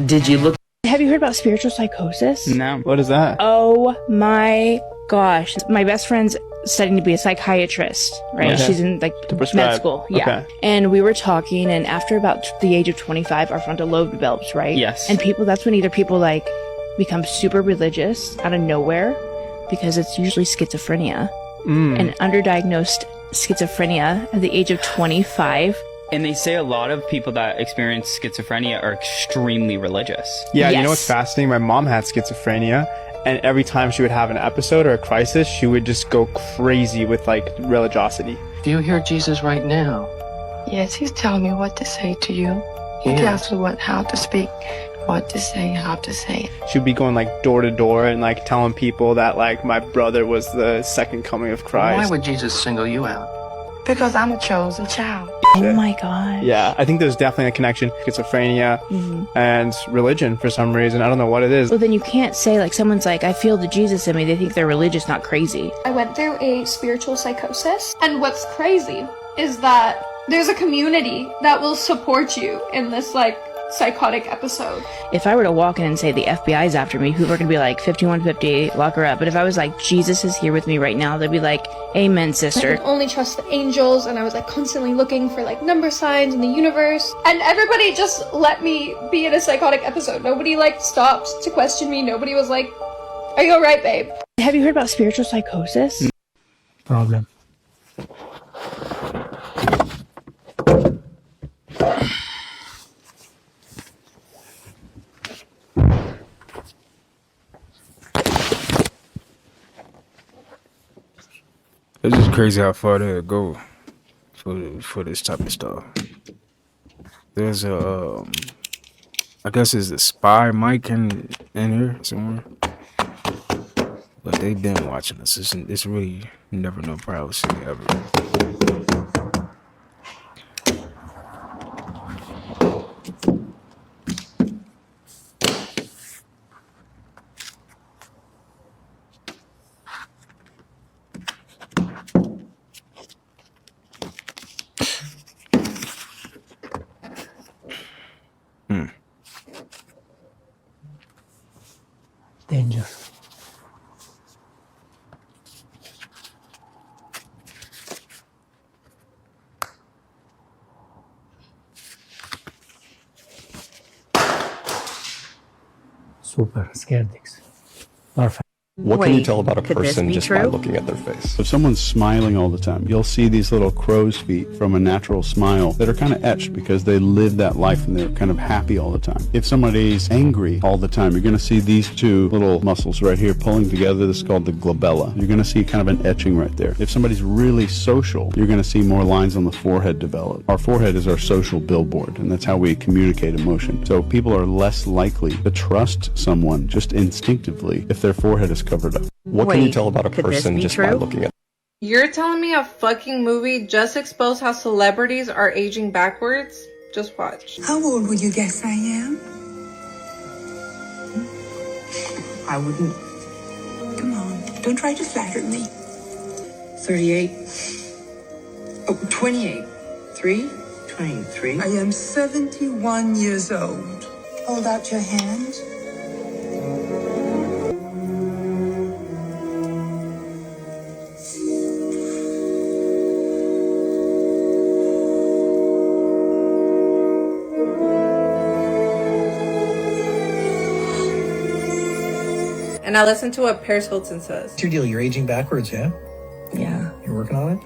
Did you look? Have you heard about spiritual psychosis? No. What is that? Oh my gosh. My best friend's studying to be a psychiatrist, right? Okay. She's in like To med prescribe. school. Yeah. Okay. And we were talking, and after about the age of 25, our frontal lobe develops, right? Yes. And people, that's when either people like become super religious out of nowhere, because it's usually schizophrenia. And underdiagnosed schizophrenia at the age of 25. And they say a lot of people that experience schizophrenia are extremely religious. Yeah, you know what's fascinating? My mom had schizophrenia, and every time she would have an episode or a crisis, she would just go crazy with like religiosity. Do you hear Jesus right now? Yes, he's telling me what to say to you. He Yeah. tells me how to speak, what to say, how to say it. She'd be going like door to door and like telling people that like my brother was the second coming of Christ. Why would Jesus single you out? Because I'm a chosen child. Oh my god. Yeah, I think there's definitely a connection, schizophrenia and religion for some reason. I don't know what it is. Well, then you can't say like someone's like, I feel the Jesus in me. They think they're religious, not crazy. I went through a spiritual psychosis, and what's crazy is that there's a community that will support you in this like psychotic episode. If I were to walk in and say the FBI's after me, people are gonna be like 5150, lock her up. But if I was like, Jesus is here with me right now, they'd be like, amen, I sister. could only trust the angels, and I was like constantly looking for like number signs in the universe, and everybody just let me be in a psychotic episode. Nobody like stopped to question me. Nobody was like, are you alright, babe? Have you heard about spiritual psychosis? Problem. It's just crazy how far they'll go for this type of stuff. There's a I guess it's a spy mic in here somewhere, but they've been watching us. It's really never no privacy ever. Danger. Super, scaredix. Perfect. What can you tell about a person just by looking at their face? If someone's smiling all the time, you'll see these little crow's feet from a natural smile that are kind of etched because they live that life and they're kind of happy all the time. If somebody's angry all the time, you're going to see these two little muscles right here pulling together. This is called the glabella. You're going to see kind of an etching right there. If somebody's really social, you're going to see more lines on the forehead develop. Our forehead is our social billboard, and that's how we communicate emotion. So people are less likely to trust someone just instinctively if their forehead is covered up. What can you tell about a person just by looking at? You're telling me a fucking movie just exposed how celebrities are aging backwards? Just watch. How old would you guess I am? I wouldn't. Come on, don't try to flatter me. 38. Oh, 28. 23. I am 71 years old. Hold out your hand. And I listen to what Paris Hilton says. What's your deal? You're aging backwards, yeah? Yeah. You're working on it?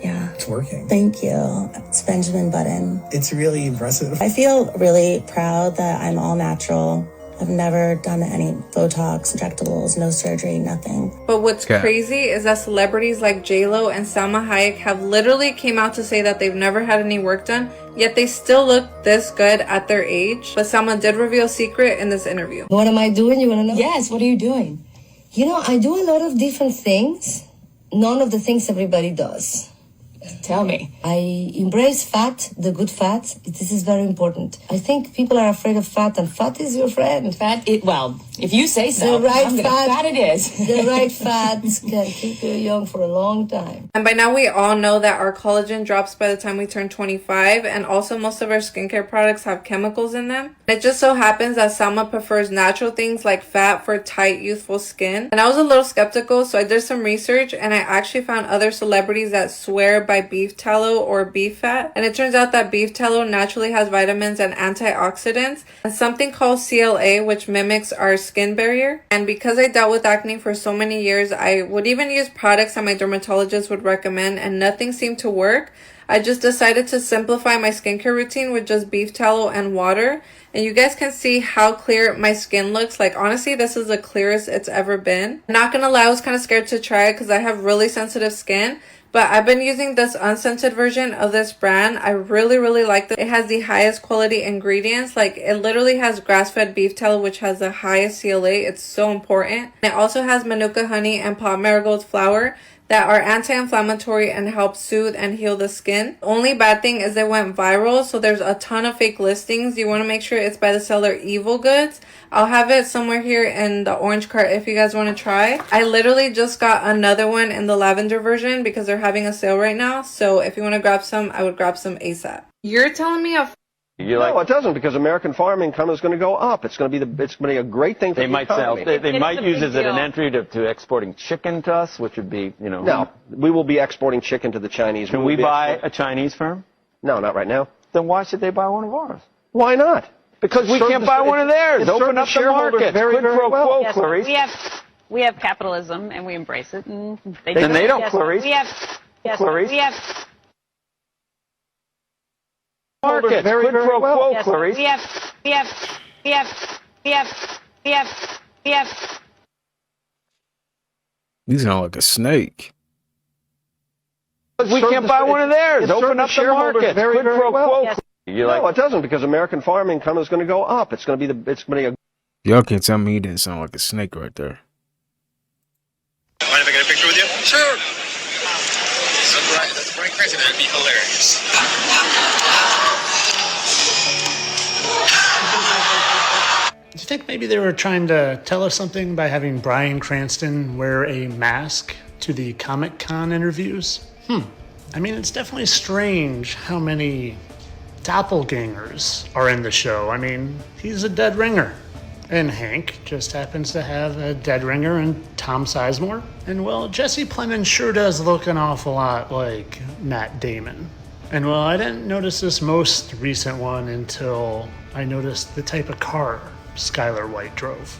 Yeah. It's working. Thank you. It's Benjamin Button. It's really impressive. I feel really proud that I'm all natural. I've never done any Botox, injectables, no surgery, nothing. But what's crazy is that celebrities like J-Lo and Salma Hayek have literally came out to say that they've never had any work done, yet they still look this good at their age. But Salma did reveal a secret in this interview. What am I doing? You want to know? Yes, what are you doing? You know, I do a lot of different things. None of the things everybody does. Tell me. I embrace fat, the good fat. This is very important. I think people are afraid of fat, and fat is your friend. Well, if you say so. The right fat it is. The right fat can keep you young for a long time. And by now we all know that our collagen drops by the time we turn 25, and also most of our skincare products have chemicals in them. It just so happens that Salma prefers natural things like fat for tight, youthful skin. And I was a little skeptical, so I did some research, and I actually found other celebrities that swear by beef tallow or beef fat. And it turns out that beef tallow naturally has vitamins and antioxidants and something called CLA, which mimics our skin barrier. And because I dealt with acne for so many years, I would even use products that my dermatologist would recommend, and nothing seemed to work. I just decided to simplify my skincare routine with just beef tallow and water. And you guys can see how clear my skin looks. Like, honestly, this is the clearest it's ever been. I'm not gonna lie, I was kind of scared to try it because I have really sensitive skin. But I've been using this unscented version of this brand. I really like this. It has the highest quality ingredients. Like, it literally has grass-fed beef tallow, which has the highest CLA. It's so important. And it also has manuka honey and pot marigold flower that are anti-inflammatory and help soothe and heal the skin. The only bad thing is it went viral, so there's a ton of fake listings. You want to make sure it's by the seller Evil Goods. I'll have it somewhere here in the orange cart if you guys want to try. I literally just got another one in the lavender version because they're having a sale right now. So if you want to grab some, I would grab some ASAP. You're telling me a No, it doesn't, because American farm income is going to go up. It's going to be a great thing for the economy. They might use it as an entry to exporting chicken to us, which would be, you know. No, we will be exporting chicken to the Chinese. Can we buy a Chinese firm? No, not right now. Then why should they buy one of ours? Why not? Because we can't buy one of theirs. Open up the market. Very well. Yes, Clarice. We have capitalism and we embrace it, and they don't, Clarice. Clarice. We have market. Very well, yes, Clarice. We have. You sound like a snake. We can't buy one of theirs. Open up the market. Very well. Yes. No, it doesn't, because American farm income is going to go up. It's going to be a. Y'all can't tell me he didn't sound like a snake right there. Mind if I get a picture with you? Sure. That's pretty crazy. That'd be hilarious. Do you think maybe they were trying to tell us something by having Bryan Cranston wear a mask to the Comic-Con interviews? I mean, it's definitely strange how many doppelgangers are in the show. I mean, he's a dead ringer. And Hank just happens to have a dead ringer in Tom Sizemore. And, well, Jesse Plemons sure does look an awful lot like Matt Damon. And, well, I didn't notice this most recent one until I noticed the type of car Skylar White drove.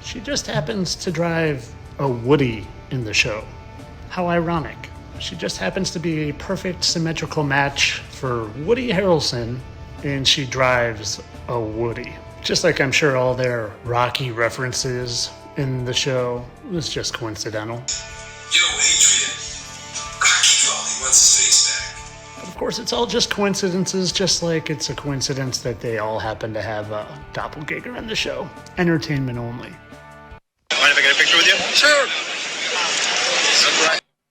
She just happens to drive a Woody in the show. How ironic. She just happens to be a perfect symmetrical match for Woody Harrelson, and she drives a Woody. Just like I'm sure all their Rocky references in the show was just coincidental. Yo, Adrian. Rocky probably wants his face back. Of course, it's all just coincidences, just like it's a coincidence that they all happen to have a doppelganger in the show. Entertainment only. Mind if I get a picture with you? Sure.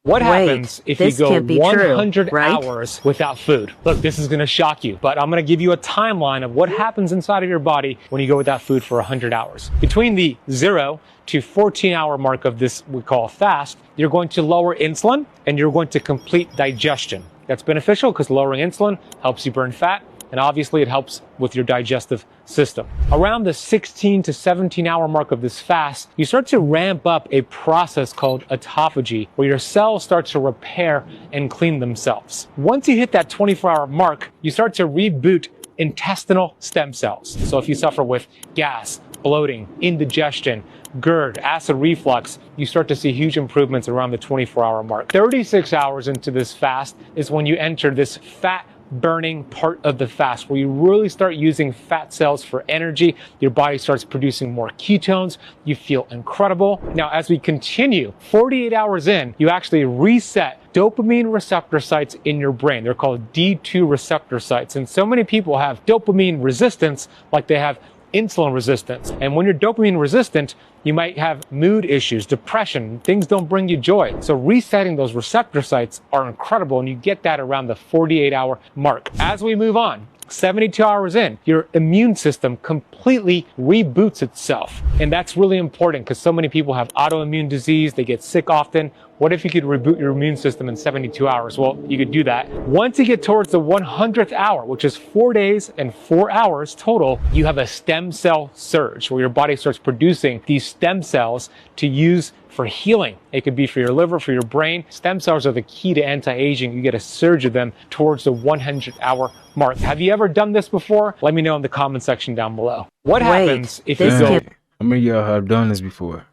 What happens if you go 100 hours without food? Look, this is going to shock you, but I'm going to give you a timeline of what happens inside of your body when you go without food for 100 hours. Between the 0 to 14-hour mark of this we call fast, you're going to lower insulin and you're going to complete digestion. That's beneficial because lowering insulin helps you burn fat, and obviously it helps with your digestive system. Around the 16 to 17-hour mark of this fast, you start to ramp up a process called autophagy, where your cells start to repair and clean themselves. Once you hit that 24-hour mark, you start to reboot intestinal stem cells. So if you suffer with gas, bloating, indigestion, GERD, acid reflux, you start to see huge improvements around the 24-hour mark. 36 hours into this fast is when you enter this fat burning part of the fast, where you really start using fat cells for energy. Your body starts producing more ketones. You feel incredible. Now, as we continue, 48 hours in, you actually reset dopamine receptor sites in your brain. They're called D2 receptor sites. And so many people have dopamine resistance like they have insulin resistance. And when you're dopamine resistant, you might have mood issues, depression, things don't bring you joy. So resetting those receptor sites are incredible, and you get that around the 48-hour mark. As we move on, 72 hours in, your immune system completely reboots itself. And that's really important because so many people have autoimmune disease, they get sick often. What if you could reboot your immune system in 72 hours? Well, you could do that. Once you get towards the 100th hour, which is 4 days and 4 hours total, you have a stem cell surge where your body starts producing these stem cells to use for healing. It could be for your liver, for your brain. Stem cells are the key to anti-aging. You get a surge of them towards the 100-hour mark. Have you ever done this before? Let me know in the comment section down below. What happens if you go... How many of y'all have done this before?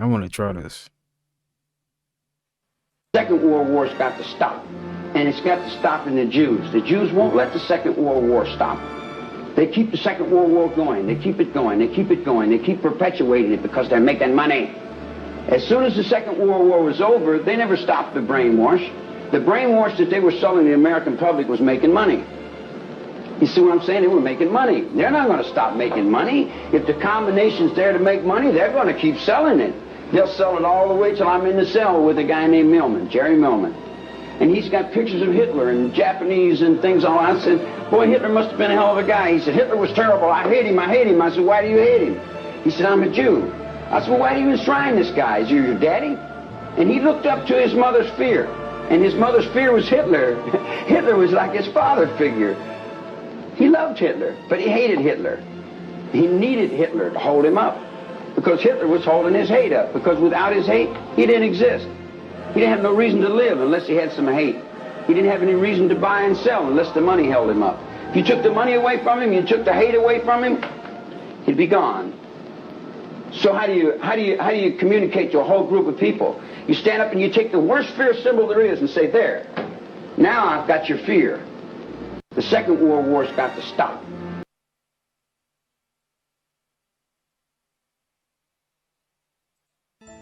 I want to try this. Second World War's got to stop, and it's got to stop in the Jews. The Jews won't let the Second World War stop. They keep the Second World War going. They keep it going. They keep it going. They keep perpetuating it because they're making money. As soon as the Second World War was over, they never stopped the brainwash. The brainwash that they were selling the American public was making money. You see what I'm saying? They were making money. They're not going to stop making money. If the combination's there to make money, they're going to keep selling it. They'll sell it all the way till I'm in the cell with a guy named Millman, Jerry Millman. And he's got pictures of Hitler and Japanese and things all that. I said, boy, Hitler must have been a hell of a guy. He said, Hitler was terrible. I hate him. I hate him. I said, why do you hate him? He said, I'm a Jew. I said, well, why do you enshrine this guy? Is he your daddy? And he looked up to his mother's fear. And his mother's fear was Hitler. Hitler was like his father figure. He loved Hitler, but he hated Hitler. He needed Hitler to hold him up because Hitler was holding his hate up, because without his hate, he didn't exist. He didn't have no reason to live unless he had some hate. He didn't have any reason to buy and sell unless the money held him up. If you took the money away from him, you took the hate away from him, he'd be gone. So how do you communicate to a whole group of people? You stand up and you take the worst fear symbol there is and say, there, now I've got your fear. The Second World War's got to stop.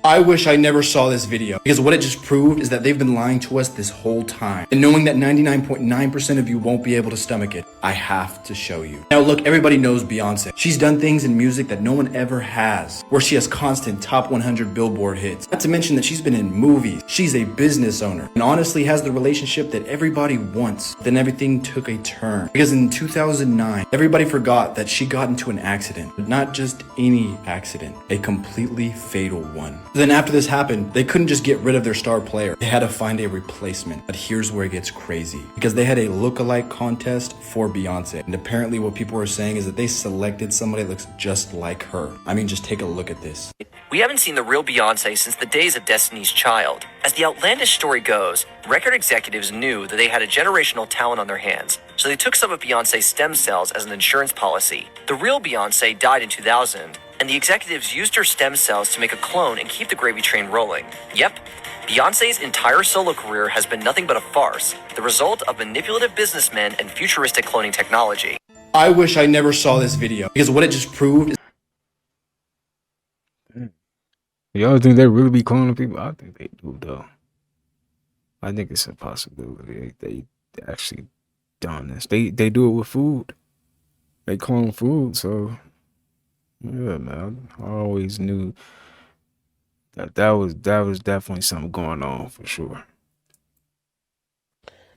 I wish I never saw this video, because what it just proved is that they've been lying to us this whole time. And knowing that 99.9% of you won't be able to stomach it, I have to show you. Now look, everybody knows Beyonce. She's done things in music that no one ever has, where she has constant top 100 Billboard hits. Not to mention that she's been in movies. She's a business owner, and honestly has the relationship that everybody wants. Then everything took a turn, because in 2009, everybody forgot that she got into an accident, but not just any accident, a completely fatal one. Then after this happened, they couldn't just get rid of their star player. They had to find a replacement. But here's where it gets crazy, because they had a look-alike contest for Beyonce. And apparently what people are saying is that they selected somebody that looks just like her. I mean, just take a look at this. We haven't seen the real Beyonce since the days of Destiny's Child. As the outlandish story goes, record executives knew that they had a generational talent on their hands, so they took some of Beyonce's stem cells as an insurance policy. The real Beyonce died in 2000, and the executives used her stem cells to make a clone and keep the gravy train rolling. Yep, Beyonce's entire solo career has been nothing but a farce, the result of manipulative businessmen and futuristic cloning technology. I wish I never saw this video, because what it just proved is... Y'all think they really be cloning people? I think they do, though. I think it's a possibility they actually done this. They do it with food. They clone food, so... Yeah, man. I always knew that was definitely something going on for sure.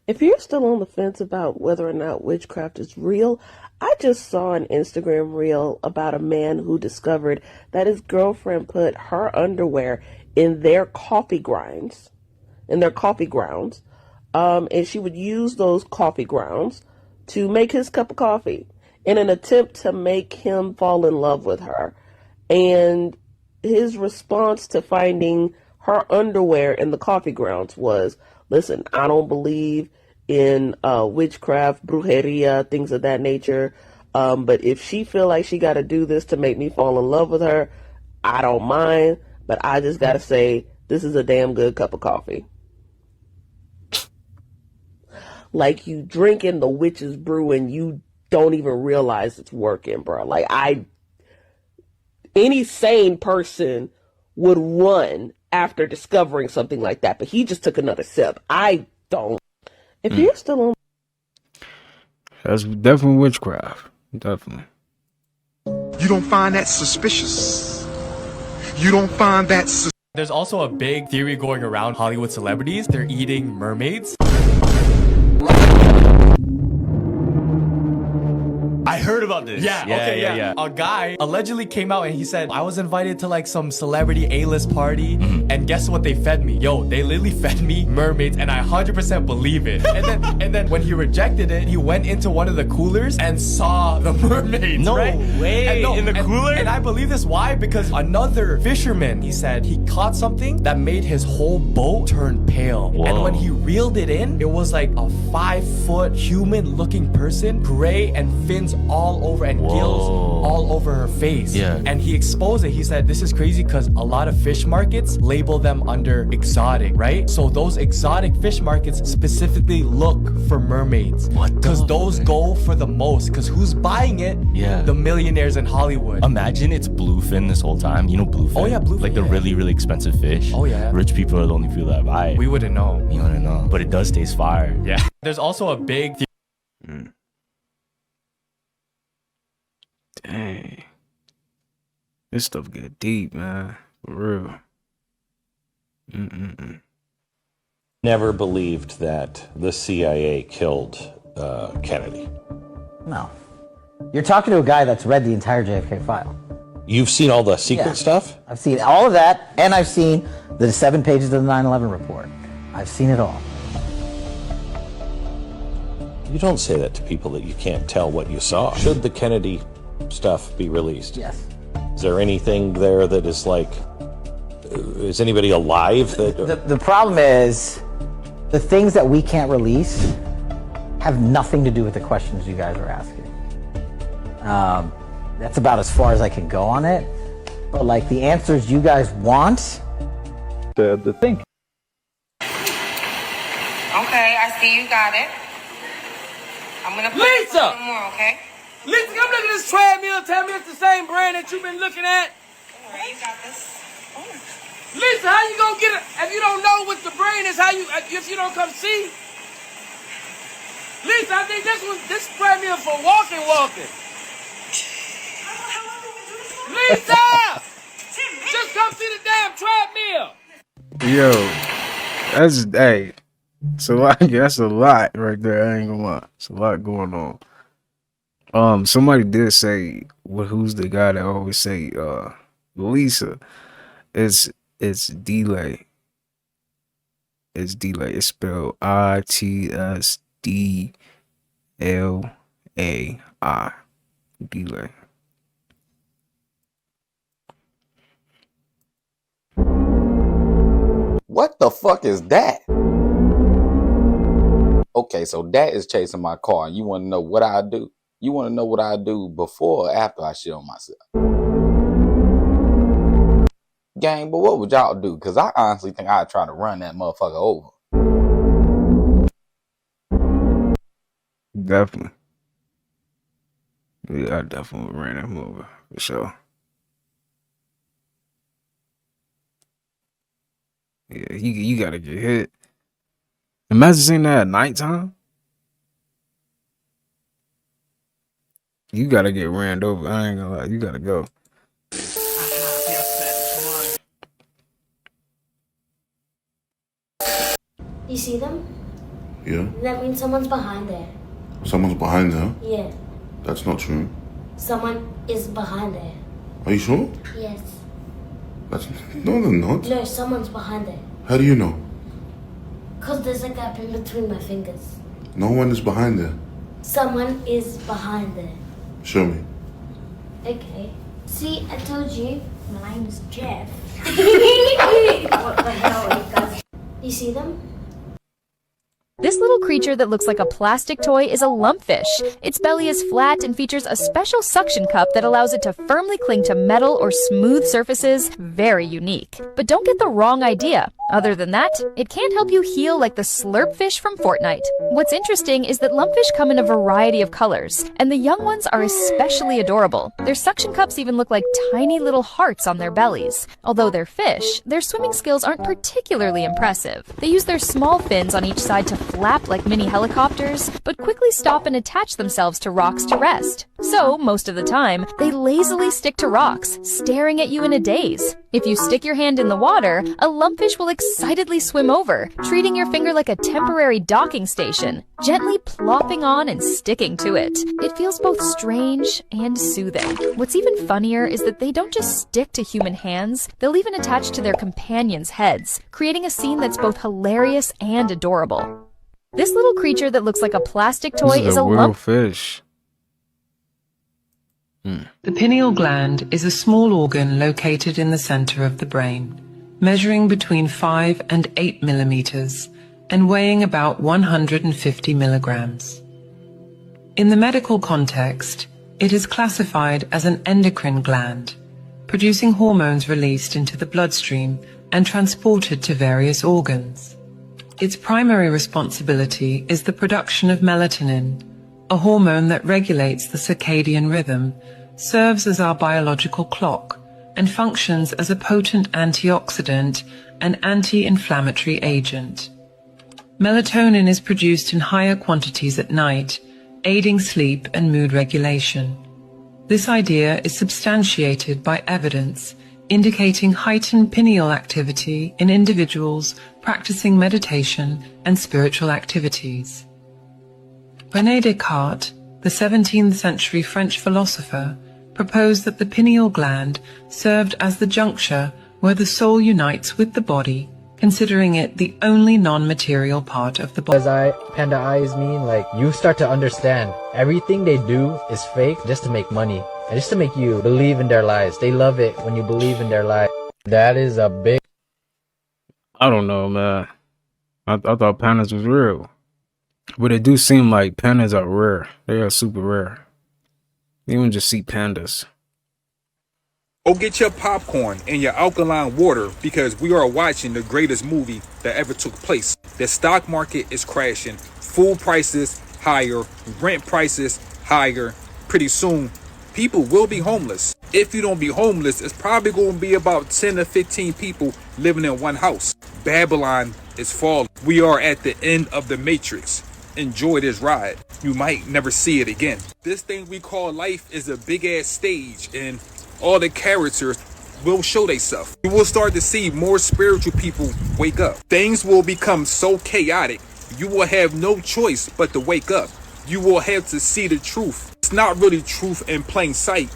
If you're still on the fence about whether or not witchcraft is real, I just saw an Instagram reel about a man who discovered that his girlfriend put her underwear in their coffee grounds, and she would use those coffee grounds to make his cup of coffee in an attempt to make him fall in love with her. And his response to finding her underwear in the coffee grounds was, listen, I don't believe in witchcraft, brujeria, things of that nature. But if she feel like she got to do this to make me fall in love with her, I don't mind. But I just got to say, this is a damn good cup of coffee. Like you drinking the witch's brew and you don't even realize it's working, bro. Like any sane person would run after discovering something like that, but he just took another sip. I don't. If you're still on, that's definitely witchcraft. Definitely. You don't find that suspicious? You don't find that There's also a big theory going around Hollywood celebrities. They're eating mermaids. I heard about this. Yeah. A guy allegedly came out and he said, I was invited to like some celebrity A-list party, and guess what they fed me? Yo, they literally fed me mermaids, and I 100% believe it. And then when he rejected it, he went into one of the coolers and saw the mermaids. No right? way. In the cooler? And I believe this. Why? Because another fisherman, he said he caught something that made his whole boat turn pale. Whoa. And when he reeled it in, it was like a 5-foot human-looking person, gray and fins veins all over and gills all over her face. Yeah. And he exposed it. He said, this is crazy because a lot of fish markets label them under exotic, right? So those exotic fish markets specifically look for mermaids. What? Because those go for the most. Because who's buying it? Yeah. The millionaires in Hollywood. Imagine it's bluefin this whole time. You know bluefin? Oh yeah, bluefin. Like the really, really expensive fish. Oh yeah. Rich people are the only people that buy it. We wouldn't know. You wouldn't know. But it does taste fire. Yeah. There's also a big... Dang. This stuff get deep, man. For real. Never believed that the CIA killed Kennedy. No. You're talking to a guy that's read the entire JFK file. You've seen all the secret stuff? I've seen all of that, and I've seen the 7 pages of the 9/11 report. I've seen it all. You don't say that to people that you can't tell what you saw. Should the Kennedy stuff be released? Yes. Is there anything there that is like, is anybody alive that... The problem is, the things that we can't release have nothing to do with the questions you guys are asking. That's about as far as I can go on it. But like the answers you guys want... The thing. Okay, I see you got it. I'm gonna put Lisa! some more, okay? Lisa, come look at this treadmill. Tell me it's the same brand that you've been looking at. Alright, you got this. Lisa, how you gonna get it if you don't know what the brand is? If you don't come see? Lisa, I think this treadmill for walking. Lisa! Just come see the damn treadmill. Yo, that's hey. So that's a lot right there. I ain't gonna lie. It's a lot going on. Somebody did say, who's the guy that always say, Lisa? It's delay. It's delay. It's spelled ITSDLAI. Delay. What the fuck is that? Okay, so that is chasing my car. You want to know what I do? You want to know what I do before or after I shit on myself? Gang, but what would y'all do? Because I honestly think I'd try to run that motherfucker over. Definitely. Yeah, I definitely ran him over, for sure. Yeah, you gotta get hit. Imagine seeing that at nighttime. You gotta get ran over. I ain't gonna lie. You gotta go. You see them? Yeah. That means someone's behind there. Someone's behind there? Yeah. That's not true. Someone is behind there. Are you sure? Yes. No, they're not. No, someone's behind there. How do you know? Because there's a gap in between my fingers. No one is behind there. Someone is behind there. Show me. Okay. See, I told you. My name is Jeff. What the hell, guys? You see them? This little creature that looks like a plastic toy is a lumpfish. Its belly is flat and features a special suction cup that allows it to firmly cling to metal or smooth surfaces. Very unique. But don't get the wrong idea. Other than that, it can't help you heal like the slurpfish from Fortnite. What's interesting is that lumpfish come in a variety of colors, and the young ones are especially adorable. Their suction cups even look like tiny little hearts on their bellies. Although they're fish, their swimming skills aren't particularly impressive. They use their small fins on each side to flap like mini helicopters, but quickly stop and attach themselves to rocks to rest. So, most of the time, they lazily stick to rocks, staring at you in a daze. If you stick your hand in the water, a lumpfish will excitedly swim over, treating your finger like a temporary docking station, gently plopping on and sticking to it. It feels both strange and soothing. What's even funnier is that they don't just stick to human hands, they'll even attach to their companions' heads, creating a scene that's both hilarious and adorable. This little creature that looks like a plastic toy is a lumpfish. The pineal gland is a small organ located in the center of the brain, measuring between 5 and 8 millimeters and weighing about 150 milligrams. In the medical context, it is classified as an endocrine gland, producing hormones released into the bloodstream and transported to various organs. Its primary responsibility is the production of melatonin, a hormone that regulates the circadian rhythm, serves as our biological clock, and functions as a potent antioxidant and anti-inflammatory agent. Melatonin is produced in higher quantities at night, aiding sleep and mood regulation. This idea is substantiated by evidence indicating heightened pineal activity in individuals practicing meditation and spiritual activities. René Descartes, the 17th century French philosopher, proposed that the pineal gland served as the juncture where the soul unites with the body, considering it the only non-material part of the body. Panda eyes mean like you start to understand everything they do is fake just to make money and just to make you believe in their lies. They love it when you believe in their lies. That is a big... I don't know, man. I thought pandas was real. But it do seem like pandas are rare. They are super rare. You don't just see pandas. Go get your popcorn and your alkaline water because we are watching the greatest movie that ever took place. The stock market is crashing. Food prices higher. Rent prices higher. Pretty soon, people will be homeless. If you don't be homeless, it's probably going to be about 10 to 15 people living in one house. Babylon is falling. We are at the end of the matrix. Enjoy this ride. You might never see it again. This thing we call life is a big ass stage and all the characters will show themselves. You will start to see more spiritual people wake up. Things will become so chaotic, you will have no choice but to wake up. You will have to see the truth. It's not really truth in plain sight.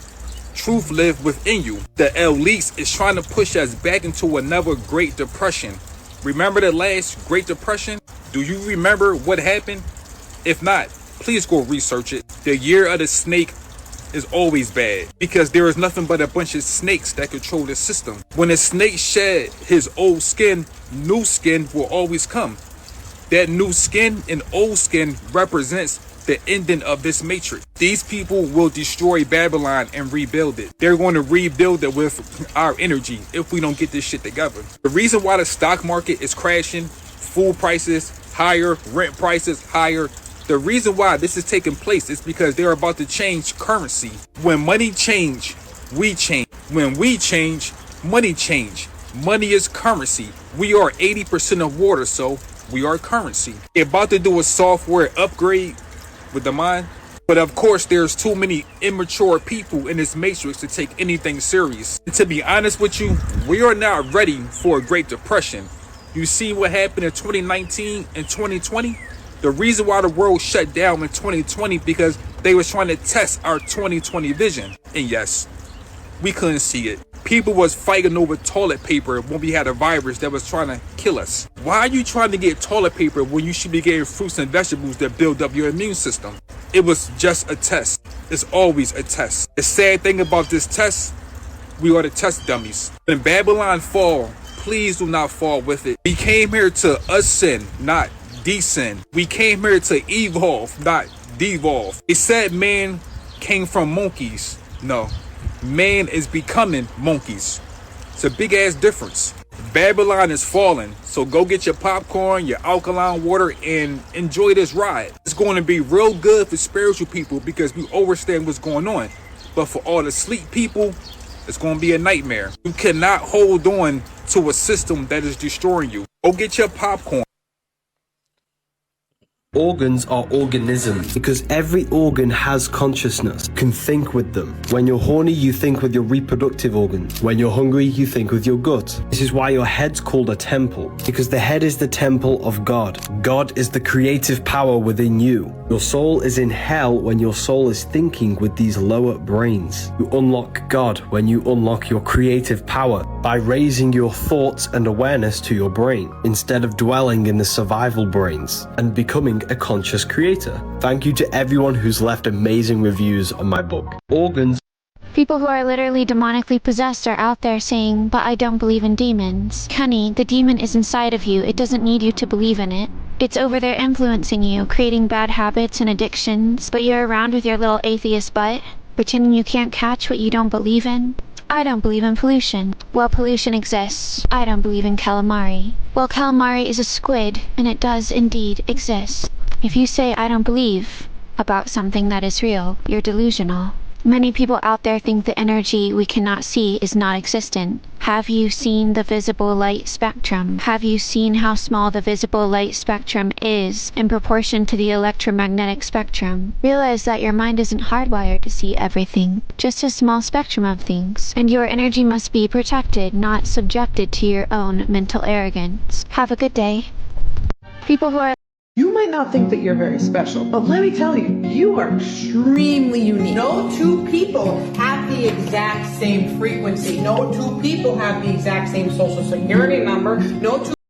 Truth lives within you. The elites is trying to push us back into another Great Depression. Remember the last Great Depression? Do you remember what happened? If not, please go research it. The year of the snake is always bad because there is nothing but a bunch of snakes that control the system. When a snake shed his old skin, new skin will always come. That new skin and old skin represents the ending of this matrix. These people will destroy Babylon and rebuild it. They're going to rebuild it with our energy if we don't get this shit together. The reason why the stock market is crashing, food prices higher, rent prices higher, the reason why this is taking place is because they're about to change currency. When money change, we change. When we change, money change. Money is currency. We are 80% of water, so we are currency. They're about to do a software upgrade with the mind. But of course, there's too many immature people in this matrix to take anything serious. And to be honest with you, we are not ready for a Great Depression. You see what happened in 2019 and 2020? The reason why the world shut down in 2020 because they was trying to test our 2020 vision. And yes, we couldn't see it. People was fighting over toilet paper when we had a virus that was trying to kill us. Why are you trying to get toilet paper when you should be getting fruits and vegetables that build up your immune system? It was just a test. It's always a test. The sad thing about this test, we are the test dummies. When Babylon fall, please do not fall with it. We came here to ascend, not descend. We came here to evolve, not devolve. It said man came from monkeys. No, man is becoming monkeys. It's a big ass difference. Babylon is falling, so go get your popcorn, your alkaline water, and enjoy this ride. It's going to be real good for spiritual people because we understand what's going on. But for all the sleep people, it's going to be a nightmare. You cannot hold on to a system that is destroying you. Go get your popcorn. Organs are organisms because every organ has consciousness, can think with them. When you're horny, you think with your reproductive organs. When you're hungry, you think with your gut. This is why your head's called a temple, because the head is the temple of God. God is the creative power within you. Your soul is in hell when your soul is thinking with these lower brains. You unlock God when you unlock your creative power by raising your thoughts and awareness to your brain instead of dwelling in the survival brains and becoming a conscious creator. Thank you to everyone who's left amazing reviews on my book. Organs. People who are literally demonically possessed are out there saying, but I don't believe in demons. Honey, the demon is inside of you. It doesn't need you to believe in it. It's over there influencing you, creating bad habits and addictions, but you're around with your little atheist butt, pretending you can't catch what you don't believe in. I don't believe in pollution. Well, pollution exists. I don't believe in calamari. Well, calamari is a squid, and it does indeed exist. If you say I don't believe about something that is real, you're delusional. Many people out there think the energy we cannot see is not existent. Have you seen the visible light spectrum? Have you seen how small the visible light spectrum is in proportion to the electromagnetic spectrum? Realize that your mind isn't hardwired to see everything, just a small spectrum of things, and your energy must be protected, not subjected to your own mental arrogance. Have a good day. People who are You might not think that you're very special, but let me tell you, you are extremely unique. No two people have the exact same frequency. No two people have the exact same social security number. No two